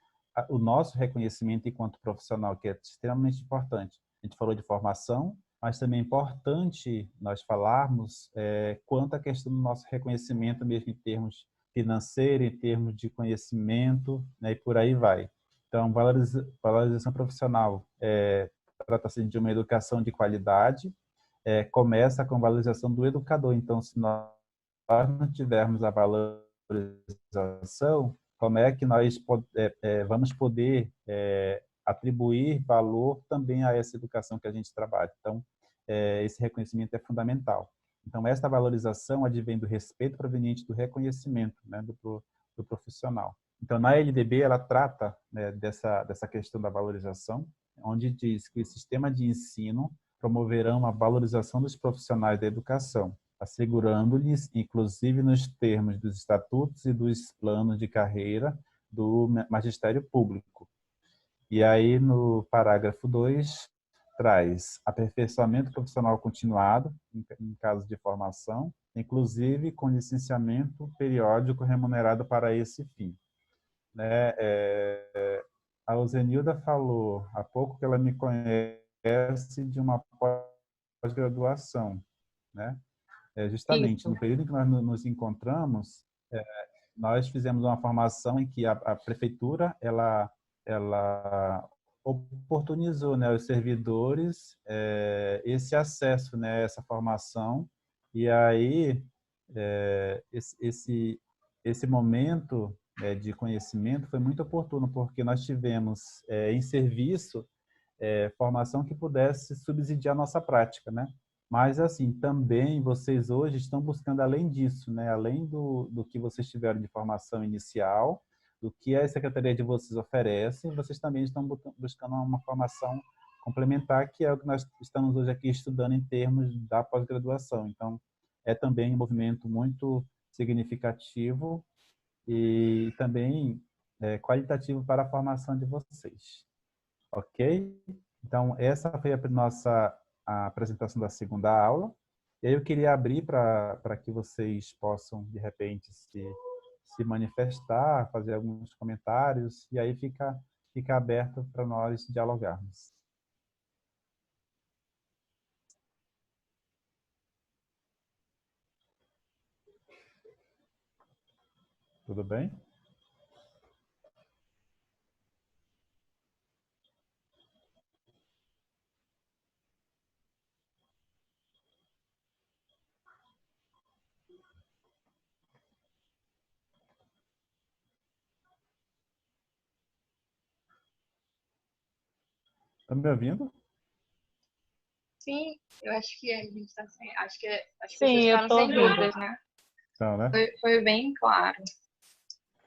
o nosso reconhecimento enquanto profissional, que é extremamente importante. A gente falou de formação, mas também é importante nós falarmos quanto à questão do nosso reconhecimento, mesmo em termos financeiros, em termos de conhecimento, né, e por aí vai. Então, valorização profissional trata-se de uma educação de qualidade, começa com a valorização do educador. Então, se nós não tivermos a valorização, como é que nós vamos poder atribuir valor também a essa educação que a gente trabalha? Então, esse reconhecimento é fundamental. Então, esta valorização advém do respeito proveniente do reconhecimento, né, do profissional. Então, na LDB, ela trata, né, dessa questão da valorização, onde diz que o sistema de ensino promoverá uma valorização dos profissionais da educação, assegurando-lhes, inclusive nos termos dos estatutos e dos planos de carreira do magistério público. E aí, no parágrafo 2, traz aperfeiçoamento profissional continuado, em caso de formação, inclusive com licenciamento periódico remunerado para esse fim. Né? A Ozenilda falou há pouco que ela me conhece de uma pós-graduação, né? Justamente, Isso. no período em que nós nos encontramos, nós fizemos uma formação em que a prefeitura ela oportunizou, né, aos servidores esse acesso, né, essa formação. E aí esse momento de conhecimento foi muito oportuno, porque nós tivemos em serviço formação que pudesse subsidiar a nossa prática, né? Mas, assim, também vocês hoje estão buscando além disso, né? Além do que vocês tiveram de formação inicial, do que a Secretaria de vocês oferece, vocês também estão buscando uma formação complementar, que é o que nós estamos hoje aqui estudando em termos da pós-graduação. Então, é também um movimento muito significativo e também qualitativo para a formação de vocês. Ok? Então, essa foi a apresentação da segunda aula. E aí eu queria abrir para que vocês possam, de repente, se manifestar, fazer alguns comentários, e aí fica aberto para nós dialogarmos. Tudo bem? Está me ouvindo? Sim, eu acho que a gente está sem. Acho que as Sim, pessoas eu ficaram tô sem ouvindo. dúvidas, né? Então, né? Foi bem claro.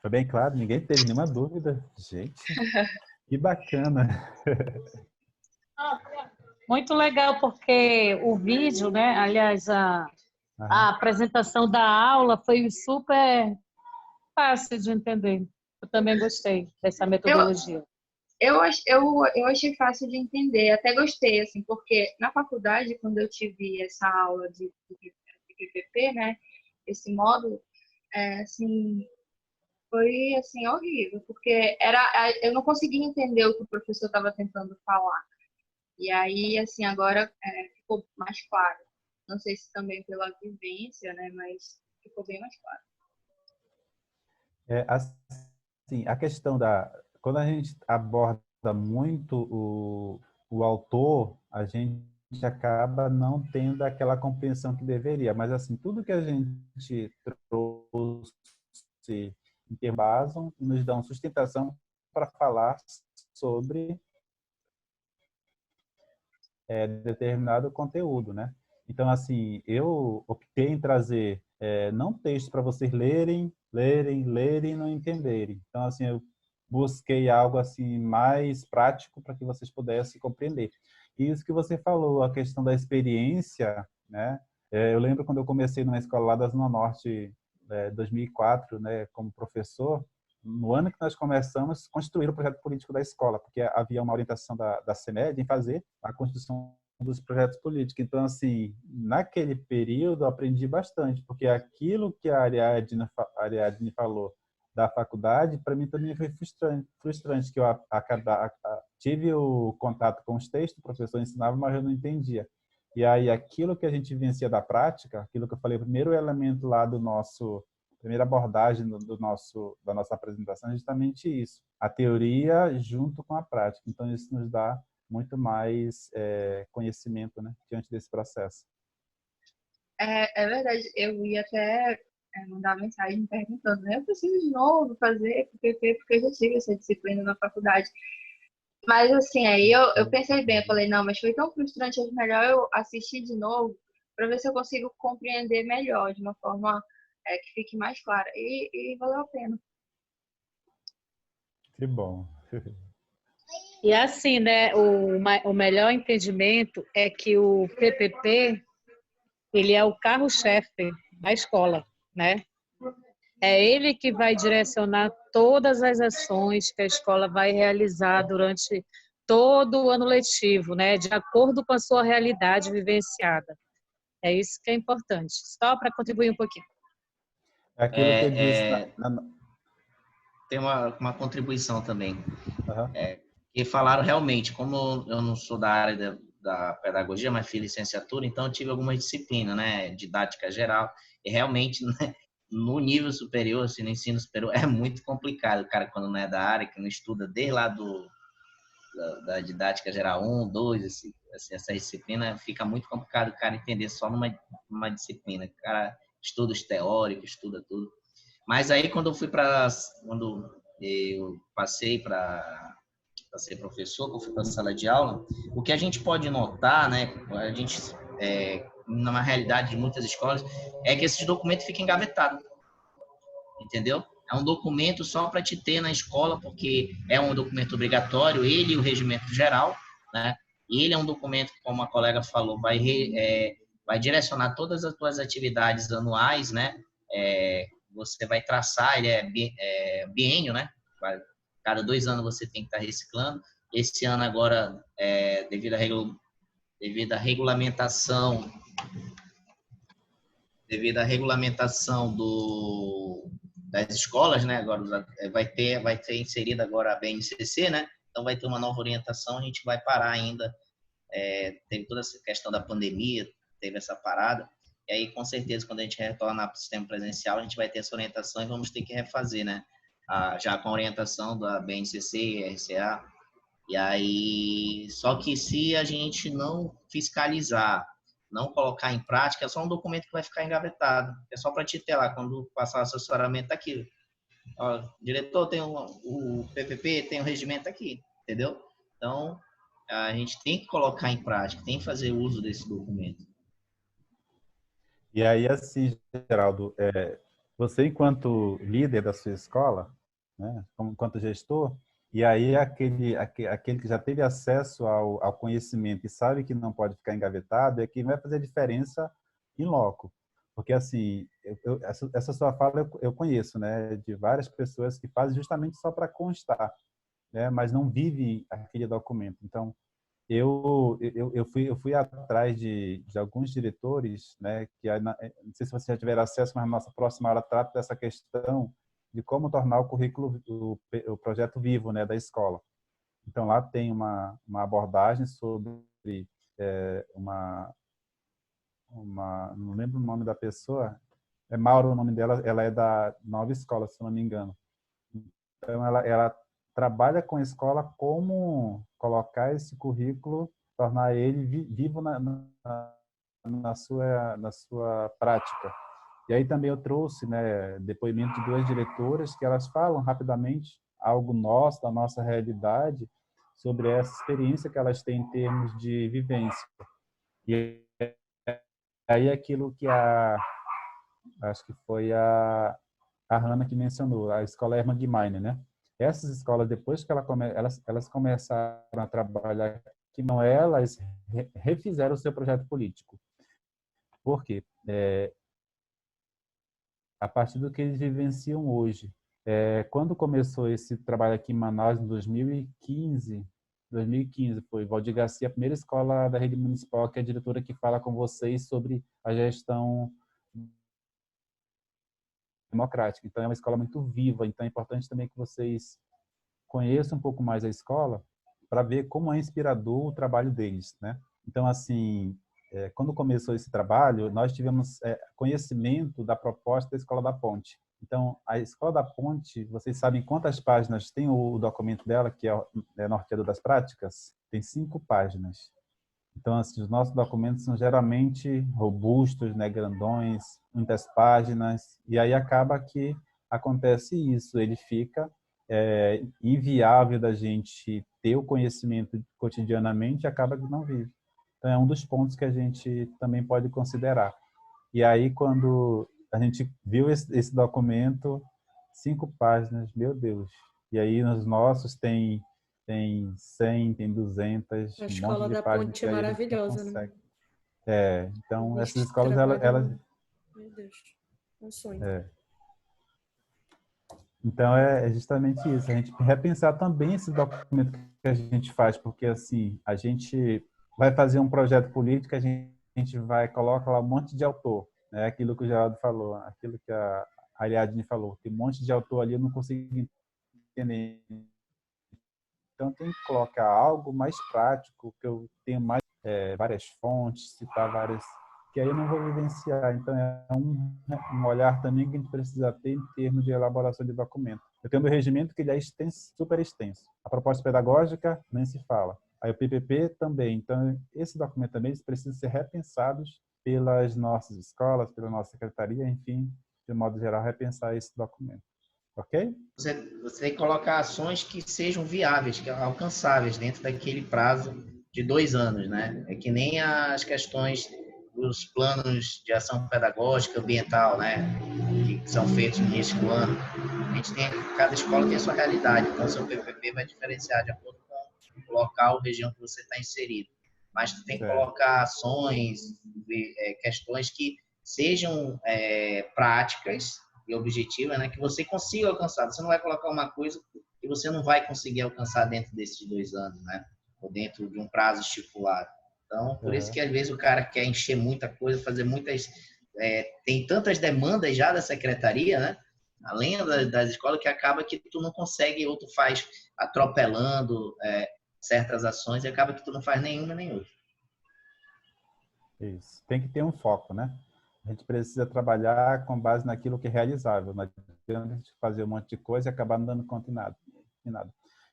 Foi bem claro, ninguém teve nenhuma dúvida. Gente, que bacana. Muito legal, porque o vídeo, né? Aliás, a apresentação da aula foi super fácil de entender. Eu também gostei dessa metodologia. Eu achei fácil de entender, até gostei, assim, porque na faculdade, quando eu tive essa aula de PPP, né? Esse módulo, assim, foi assim horrível, porque eu não conseguia entender o que o professor estava tentando falar. E aí, assim, agora ficou mais claro. Não sei se também pela vivência, né? Mas ficou bem mais claro. Assim, a questão quando a gente aborda muito o autor, a gente acaba não tendo aquela compreensão que deveria. Mas, assim, tudo que a gente trouxe em termos basam e nos dão sustentação para falar sobre determinado conteúdo, né? Então, assim, eu optei em trazer não textos para vocês lerem e não entenderem. Então, assim, eu busquei algo assim mais prático para que vocês pudessem compreender. E isso que você falou, a questão da experiência, né? Eu lembro quando eu comecei numa escola lá da Zona Norte, 2004, né, como professor. No ano que nós começamos, construir o projeto político da escola, porque havia uma orientação da CEMED em fazer a construção dos projetos políticos. Então, assim, naquele período, eu aprendi bastante, porque aquilo que a Ariadne falou da faculdade, para mim também foi frustrante que eu tive o contato com os textos, o professor ensinava, mas eu não entendia. E aí, aquilo que a gente vivencia da prática, aquilo que eu falei, o primeiro elemento lá do nosso primeira abordagem da nossa apresentação é justamente isso, a teoria junto com a prática. Então, isso nos dá muito mais conhecimento, né, diante desse processo. É verdade, eu ia até mandar mensagem perguntando, né? Eu preciso de novo fazer PPP, porque eu já tive essa disciplina na faculdade. Mas, assim, aí eu pensei bem, eu falei, não, mas foi tão frustrante, é melhor eu assistir de novo para ver se eu consigo compreender melhor, de uma forma que fique mais clara. E valeu a pena. Que bom. E assim, né, o melhor entendimento é que o PPP, ele é o carro-chefe da escola, né? É ele que vai direcionar todas as ações que a escola vai realizar durante todo o ano letivo, né, de acordo com a sua realidade vivenciada. É isso que é importante. Só para contribuir um pouquinho. É aquilo que eu disse. Tem uma contribuição também. Uhum. E falaram realmente, como eu não sou da área da pedagogia, mas fiz licenciatura, então eu tive algumas disciplinas, né, didática geral, e realmente, né, no nível superior, assim, no ensino superior, é muito complicado, o cara quando não é da área, que não estuda desde lá da didática geral 1, 2, assim, essa disciplina, fica muito complicado o cara entender só numa disciplina, o cara estuda os teóricos, estuda tudo. Mas aí quando eu passei para ser professor, que eu fui para a sala de aula, o que a gente pode notar, né, a gente, na realidade de muitas escolas, é que esses documentos ficam engavetados, entendeu? É um documento só para te ter na escola, porque é um documento obrigatório, ele e o regimento geral, né? E ele é um documento, como a colega falou, vai direcionar todas as tuas atividades anuais, né? Você vai traçar, ele é biênio, né? Cada 2 anos você tem que estar reciclando. Esse ano agora, devido à regulamentação das escolas, né? Agora vai ter inserida agora a BNCC, né? Então vai ter uma nova orientação, a gente vai parar ainda. Teve toda essa questão da pandemia, teve essa parada. E aí, com certeza, quando a gente retornar para o sistema presencial, a gente vai ter essa orientação e vamos ter que refazer, né? Já com a orientação da BNCC, RCA. E aí, só que se a gente não fiscalizar, não colocar em prática, é só um documento que vai ficar engavetado. É só para te ter lá, quando passar o assessoramento aqui. Ó, diretor, tem o PPP, tem o regimento aqui, entendeu? Então, a gente tem que colocar em prática, tem que fazer uso desse documento. E aí, assim, Geraldo, você enquanto líder da sua escola, né, enquanto gestor, e aí aquele que já teve acesso ao conhecimento e sabe que não pode ficar engavetado, é que vai fazer a diferença em loco. Porque, assim, essa sua fala eu conheço, né, de várias pessoas que fazem justamente só para constar, né, mas não vivem aquele documento. Então, eu fui atrás de alguns diretores, né, que não sei se você já tiver acesso, mas a nossa próxima aula trata dessa questão de como tornar o currículo, o projeto vivo, né, da escola. Então, lá tem uma abordagem sobre não lembro o nome da pessoa, é Mauro o nome dela, ela é da Nova Escola, se eu não me engano. Então, ela trabalha com a escola como colocar esse currículo, tornar ele vivo na sua prática. E aí também eu trouxe, né, depoimento de duas diretoras que elas falam rapidamente algo nosso, da nossa realidade, sobre essa experiência que elas têm em termos de vivência. E aí aquilo que acho que foi a Hanna que mencionou, a escola Hermann Gmeiner, né? Essas escolas, depois que elas começaram a trabalhar, que não elas refizeram o seu projeto político. Por quê? A partir do que eles vivenciam hoje. Quando começou esse trabalho aqui em Manaus, em 2015 foi Valdir Garcia, a primeira escola da rede municipal, que é a diretora que fala com vocês sobre a gestão democrática. Então, é uma escola muito viva. Então, é importante também que vocês conheçam um pouco mais a escola para ver como é inspirador o trabalho deles, né? Então, assim, quando começou esse trabalho, nós tivemos conhecimento da proposta da Escola da Ponte. Então, a Escola da Ponte, vocês sabem quantas páginas tem o documento dela, que é Norteador das Práticas? Tem 5 páginas. Então, assim, os nossos documentos são geralmente robustos, né, grandões, muitas páginas, e aí acaba que acontece isso, ele fica inviável da gente ter o conhecimento cotidianamente e acaba que não vive. Então, é um dos pontos que a gente também pode considerar. E aí, quando a gente viu esse documento, 5 páginas, meu Deus. E aí, nos nossos tem 100, tem 200, A um monte escola de da páginas Ponte que é aí a gente não maravilhosa, né? consegue. Então, essas Eles escolas, trabalham... Meu Deus, um sonho. Então, é justamente isso, a gente repensar também esse documento que a gente faz, porque, assim, a gente vai fazer um projeto político, a gente vai, coloca lá um monte de autor, né? Aquilo que o Geraldo falou, aquilo que a Ariadne falou, tem um monte de autor ali, eu não consigo entender. Então, tem que colocar algo mais prático, que eu tenho várias fontes, citar várias, que aí eu não vou vivenciar. Então, é um olhar também que a gente precisa ter em termos de elaboração de documento. Eu tenho meu regimento que ele é extenso, super extenso. A proposta pedagógica nem se fala. Aí o PPP também. Então, esse documento também eles precisam ser repensados pelas nossas escolas, pela nossa secretaria, enfim, de modo geral, repensar esse documento. Ok? Você tem que colocar ações que sejam viáveis, que alcançáveis dentro daquele prazo de 2 anos, né? É que nem as questões dos planos de ação pedagógica ambiental, né? Que são feitos no início do ano. Cada escola tem a sua realidade, então o seu PPP vai diferenciar de acordo com o local, região que você está inserido. Mas tu tem que colocar ações, questões que sejam práticas e objetiva, né, que você consiga alcançar. Você não vai colocar uma coisa que você não vai conseguir alcançar dentro desses 2 anos, né, ou dentro de um prazo estipulado. Então, por isso que às vezes o cara quer encher muita coisa, fazer muitas... tem tantas demandas já da secretaria, né, além das escolas, que acaba que tu não consegue, ou tu faz atropelando certas ações e acaba que tu não faz nenhuma nem outra. Isso. Tem que ter um foco, né? A gente precisa trabalhar com base naquilo que é realizável. Não adianta a gente fazer um monte de coisa e acabar não dando conta em nada.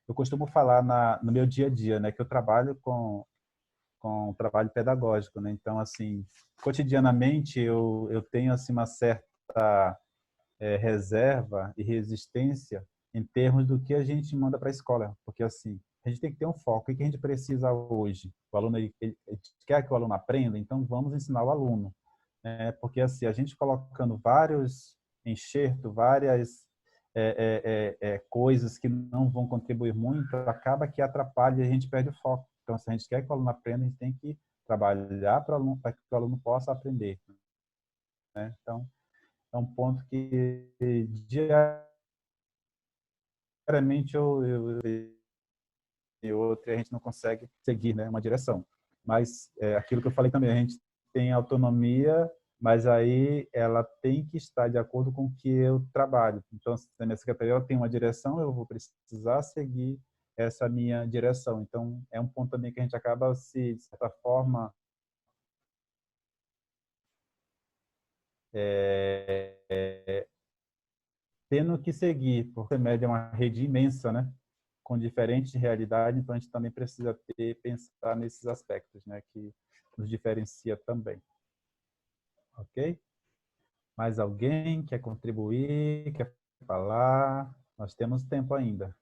Eu costumo falar no meu dia a dia, né, que eu trabalho com trabalho pedagógico, né? Então, assim, cotidianamente eu tenho assim uma certa reserva e resistência em termos do que a gente manda para a escola, porque assim a gente tem que ter um foco. O que a gente precisa hoje? O aluno ele quer que o aluno aprenda, então vamos ensinar o aluno, né? Porque assim a gente colocando vários enxertos, várias coisas que não vão contribuir muito, acaba que atrapalha e a gente perde o foco. Então, se a gente quer que o aluno aprenda, a gente tem que trabalhar para que o aluno possa aprender, né? Então, é um ponto que diariamente eu outra e a gente não consegue seguir, né, uma direção. Mas aquilo que eu falei também, a gente tem autonomia, mas aí ela tem que estar de acordo com o que eu trabalho. Então, se a minha secretaria ela tem uma direção, eu vou precisar seguir essa minha direção. Então, é um ponto também que a gente acaba se, de certa forma, tendo que seguir, porque a média é uma rede imensa, né? Com diferentes realidades, então a gente também precisa pensar nesses aspectos, né? Que nos diferencia também. Ok? Mais alguém quer contribuir, quer falar? Nós temos tempo ainda.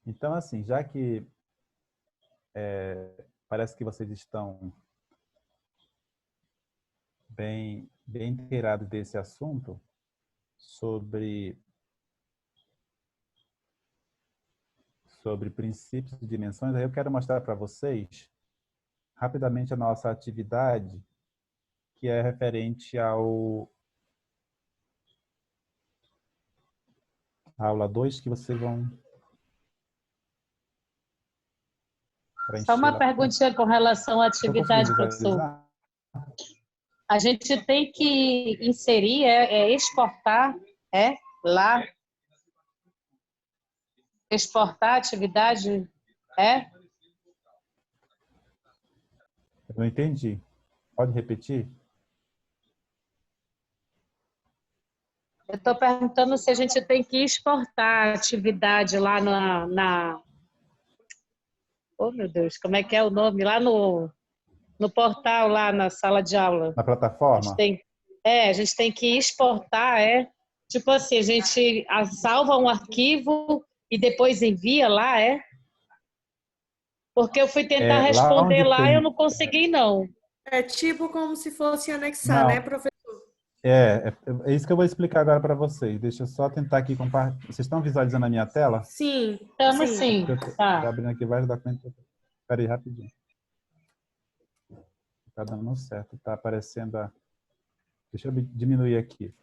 Então, assim, já que parece que vocês estão bem inteirados desse assunto, sobre princípios e dimensões, aí eu quero mostrar para vocês rapidamente a nossa atividade, que é referente à aula 2, que vocês vão Só preencher uma lá. perguntinha com relação à Estou conseguindo atividade, professor. visualizar? A gente tem que inserir, exportar, lá, exportar a atividade, Eu não entendi. Pode repetir? Eu estou perguntando se a gente tem que exportar a atividade lá Oh, meu Deus, como é que é o nome? Lá no portal, lá na sala de aula. Na A gente plataforma? tem que exportar, tipo assim, a gente salva um arquivo e depois envia lá, Porque eu fui tentar Lá responder onde lá e eu tem... não consegui, não. É tipo como se fosse anexar, né, Não, professor? é isso que eu vou explicar agora para vocês. Deixa eu só tentar aqui compartilhar. Vocês estão visualizando a minha tela? Sim, Estamos sim. sim, Eu tô tá. abrindo aqui vários documentos. Espera aí, rapidinho. Está dando certo. Está aparecendo a... Deixa eu diminuir aqui.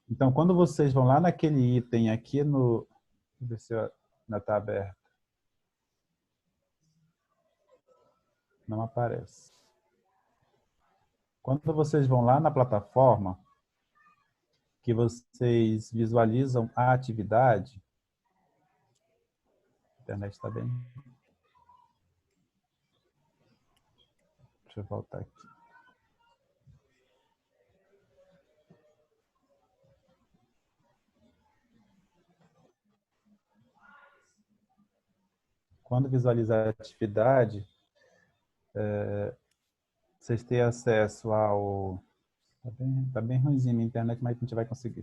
Então, quando vocês vão lá naquele item aqui no... Deixa eu ver se ainda está aberto. Não aparece. Quando vocês vão lá na plataforma, que vocês visualizam a atividade, a internet está bem... Deixa eu voltar aqui. Quando visualizar a atividade, vocês têm acesso ao... Tá bem ruimzinho a minha internet, mas a gente vai conseguir.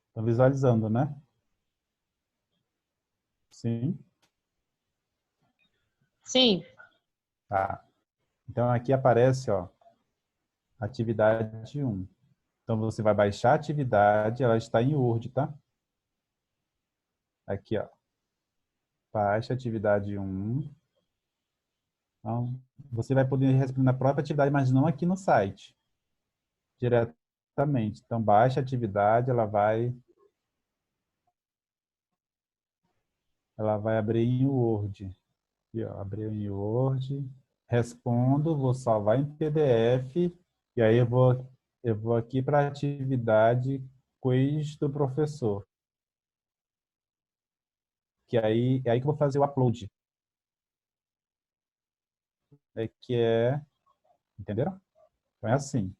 Estão visualizando, né? Sim? Sim, Tá. Então, aqui aparece, ó, atividade 1. Então, você vai baixar a atividade, ela está em Word, tá? Aqui, ó. Baixa a atividade 1. Então, você vai poder responder na própria atividade, mas não aqui no site. Diretamente. Então, baixa a atividade, ela vai abrir em Word. Aqui, ó, abriu em Word. Respondo, vou salvar em PDF. E aí eu vou aqui para a atividade quiz do professor. Que aí é aí que eu vou fazer o upload. Entenderam? Então é assim.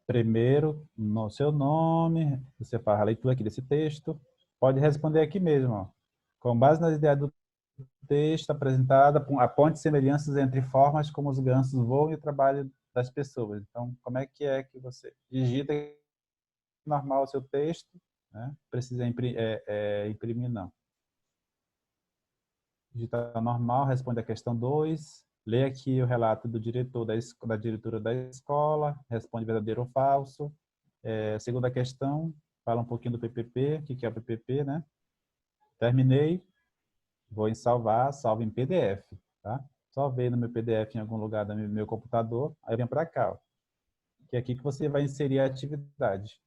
Primeiro, no seu nome, você faz a leitura aqui desse texto. Pode responder aqui mesmo, ó. Com base nas ideias do texto apresentada, aponte semelhanças entre formas como os gansos voam e o trabalho das pessoas. Então, como é que você digita normal o seu texto né? Precisa imprimir, não. Digital normal, responde a questão 2. Lê aqui o relato do diretor da diretora da escola, responde verdadeiro ou falso. Segunda questão, fala um pouquinho do PPP, o que é o PPP, né? Terminei, vou em salvar, salvo em PDF, tá? Salvei no meu PDF em algum lugar do meu computador, aí eu venho para cá, ó, que é aqui que você vai inserir a atividade.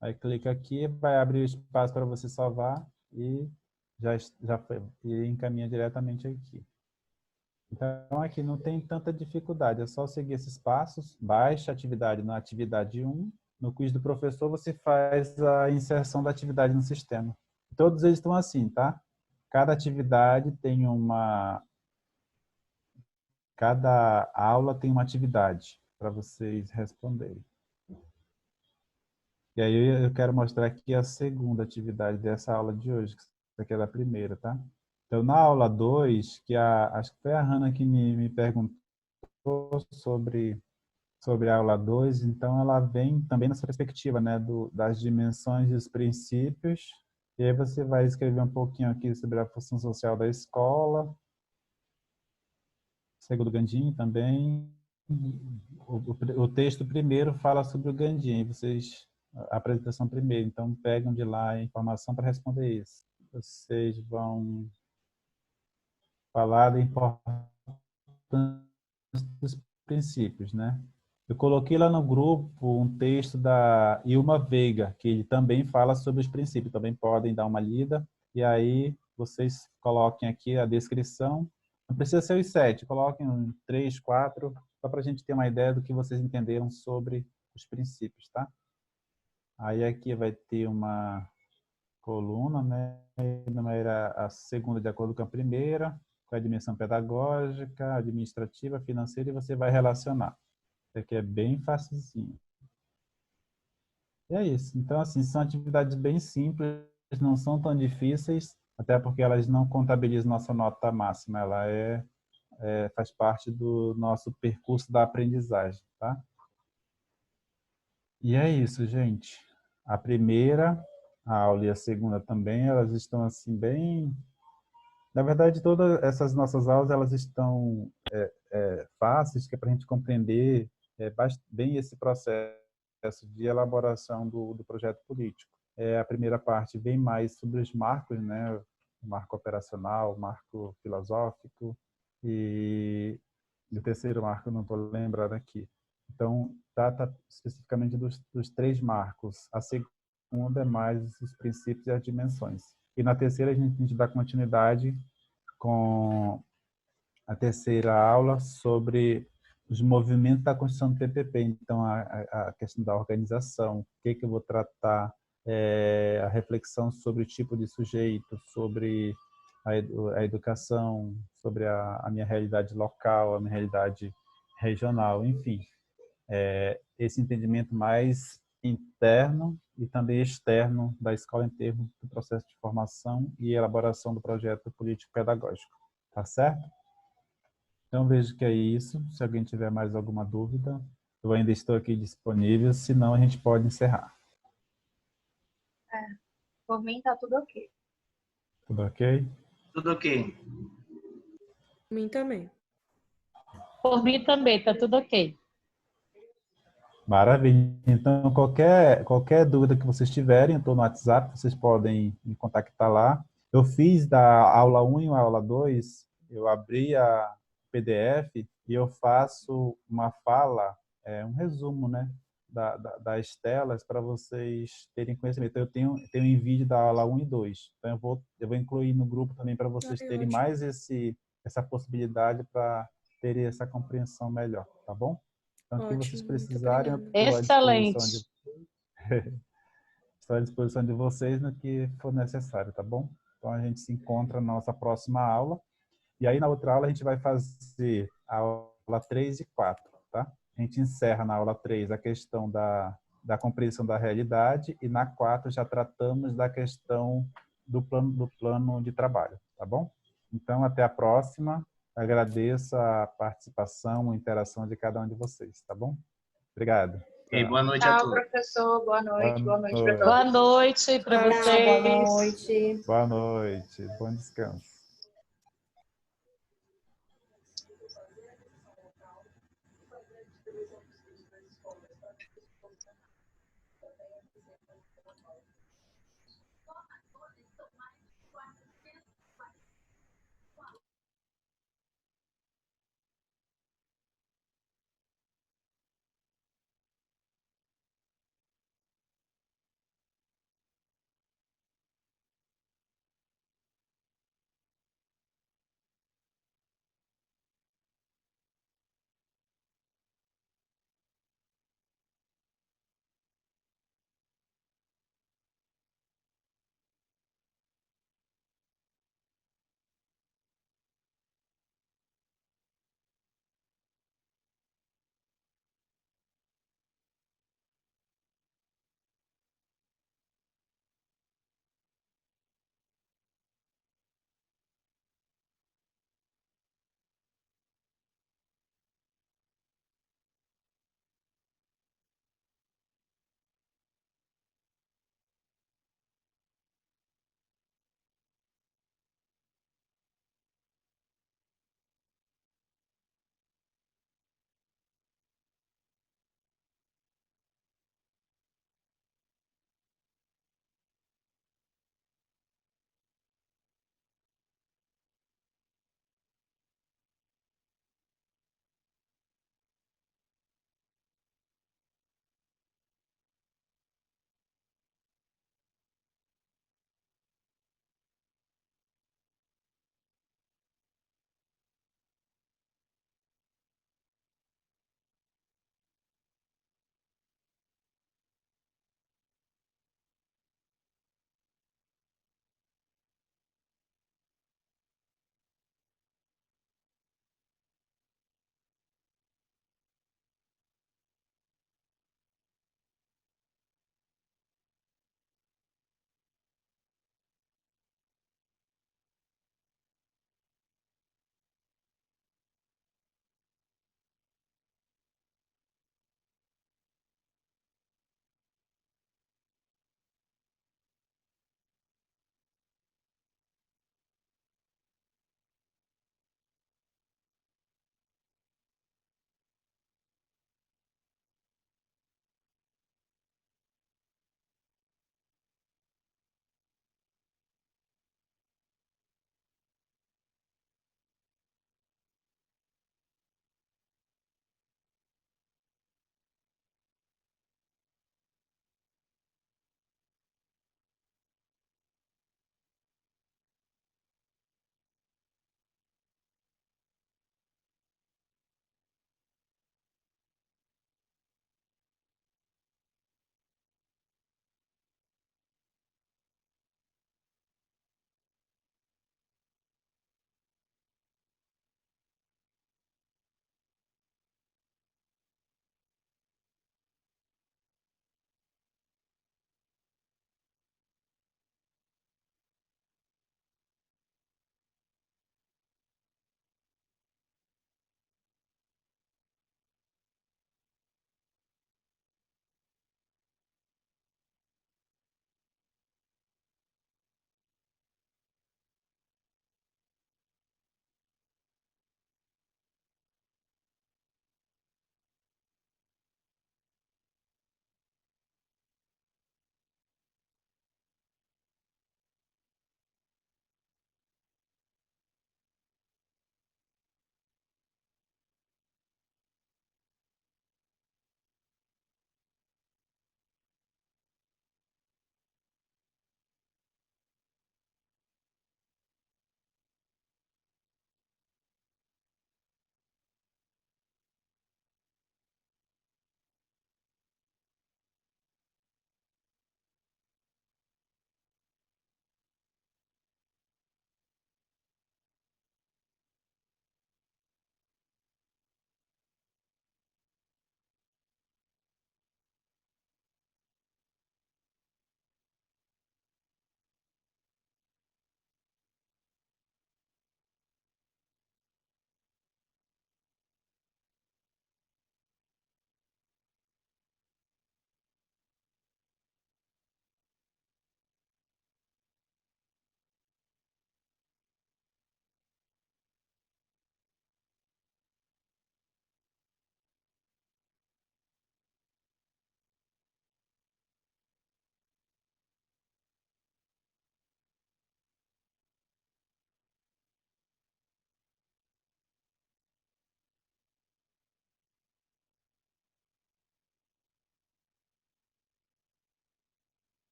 Aí clica aqui, vai abrir o espaço para você salvar e já foi, e encaminha diretamente aqui. Então, aqui não tem tanta dificuldade, é só seguir esses passos, baixa a atividade na atividade 1, no quiz do professor você faz a inserção da atividade no sistema. Todos eles estão assim, tá? Cada atividade tem cada aula tem uma atividade para vocês responderem. E aí eu quero mostrar aqui a segunda atividade dessa aula de hoje, que essa aqui é a primeira, tá? Então, na aula 2, acho que foi a Hanna que me perguntou sobre a aula 2, então ela vem também nessa perspectiva, né, das dimensões dos princípios, e aí você vai escrever um pouquinho aqui sobre a função social da escola, segundo o Gandhi também. O texto primeiro fala sobre o Gandhi, a apresentação primeiro, então pegam de lá a informação para responder isso. Vocês vão falar da importância dos princípios, né? Eu coloquei lá no grupo um texto da Ilma Veiga, que também fala sobre os princípios, também podem dar uma lida, e aí vocês coloquem aqui a descrição. Não precisa ser os 7, coloquem 3, 4, só para a gente ter uma ideia do que vocês entenderam sobre os princípios, tá? Aí aqui vai ter uma coluna, né? Número a segunda de acordo com a primeira, com a dimensão pedagógica, administrativa, financeira, e você vai relacionar. Isso aqui é bem facilzinho. E é isso. Então, assim, são atividades bem simples, não são tão difíceis, até porque elas não contabilizam nossa nota máxima, ela faz parte do nosso percurso da aprendizagem, tá? E é isso, gente. A primeira aula e a segunda também, elas estão assim bem... Na verdade, todas essas nossas aulas, elas estão fáceis, que é para a gente compreender bem esse processo de elaboração do projeto político. A primeira parte vem mais sobre os marcos, né? O marco operacional, o marco filosófico e o terceiro marco, não estou lembrando aqui. Então, trata especificamente dos 3 marcos. A segunda é mais os princípios e as dimensões. E na terceira, a gente dá continuidade com a terceira aula sobre os movimentos da construção do PPP. Então, a questão da organização, o que eu vou tratar, a reflexão sobre o tipo de sujeito, sobre a educação, sobre a minha realidade local, a minha realidade regional, enfim. Esse entendimento mais interno e também externo da escola em termos do processo de formação e elaboração do projeto político-pedagógico. Tá certo? Então, vejo que é isso. Se alguém tiver mais alguma dúvida, eu ainda estou aqui disponível, senão a gente pode encerrar. Por mim, tá tudo ok. Tudo ok? Tudo ok. Por mim também. Por mim também, tá tudo ok. Maravilha. Então, qualquer dúvida que vocês tiverem, eu estou no WhatsApp, vocês podem me contactar lá. Eu fiz da aula 1 e a aula 2, eu abri a PDF e eu faço uma fala, um resumo, né, das telas para vocês terem conhecimento. Então, eu tenho em vídeo da aula 1 e 2. Então, eu vou incluir no grupo também para vocês terem Ótimo. mais essa possibilidade para terem essa compreensão melhor, tá bom? Então, o que vocês Ótimo, muito precisarem, eu obrigada. estou à disposição Excelente. estou à disposição de vocês no que for necessário, tá bom? Então, a gente se encontra na nossa próxima aula. E aí, na outra aula, a gente vai fazer a aula 3 e 4, tá? A gente encerra na aula 3 a questão da compreensão da realidade e na 4 já tratamos da questão do plano de trabalho, tá bom? Então, até a próxima. Agradeço a participação, a interação de cada um de vocês, tá bom? Obrigado. Ok, boa noite a Tchau, todos. professor. Boa noite. Boa noite para todos. Boa noite para Boa vocês. noite. Boa noite. Bom descanso.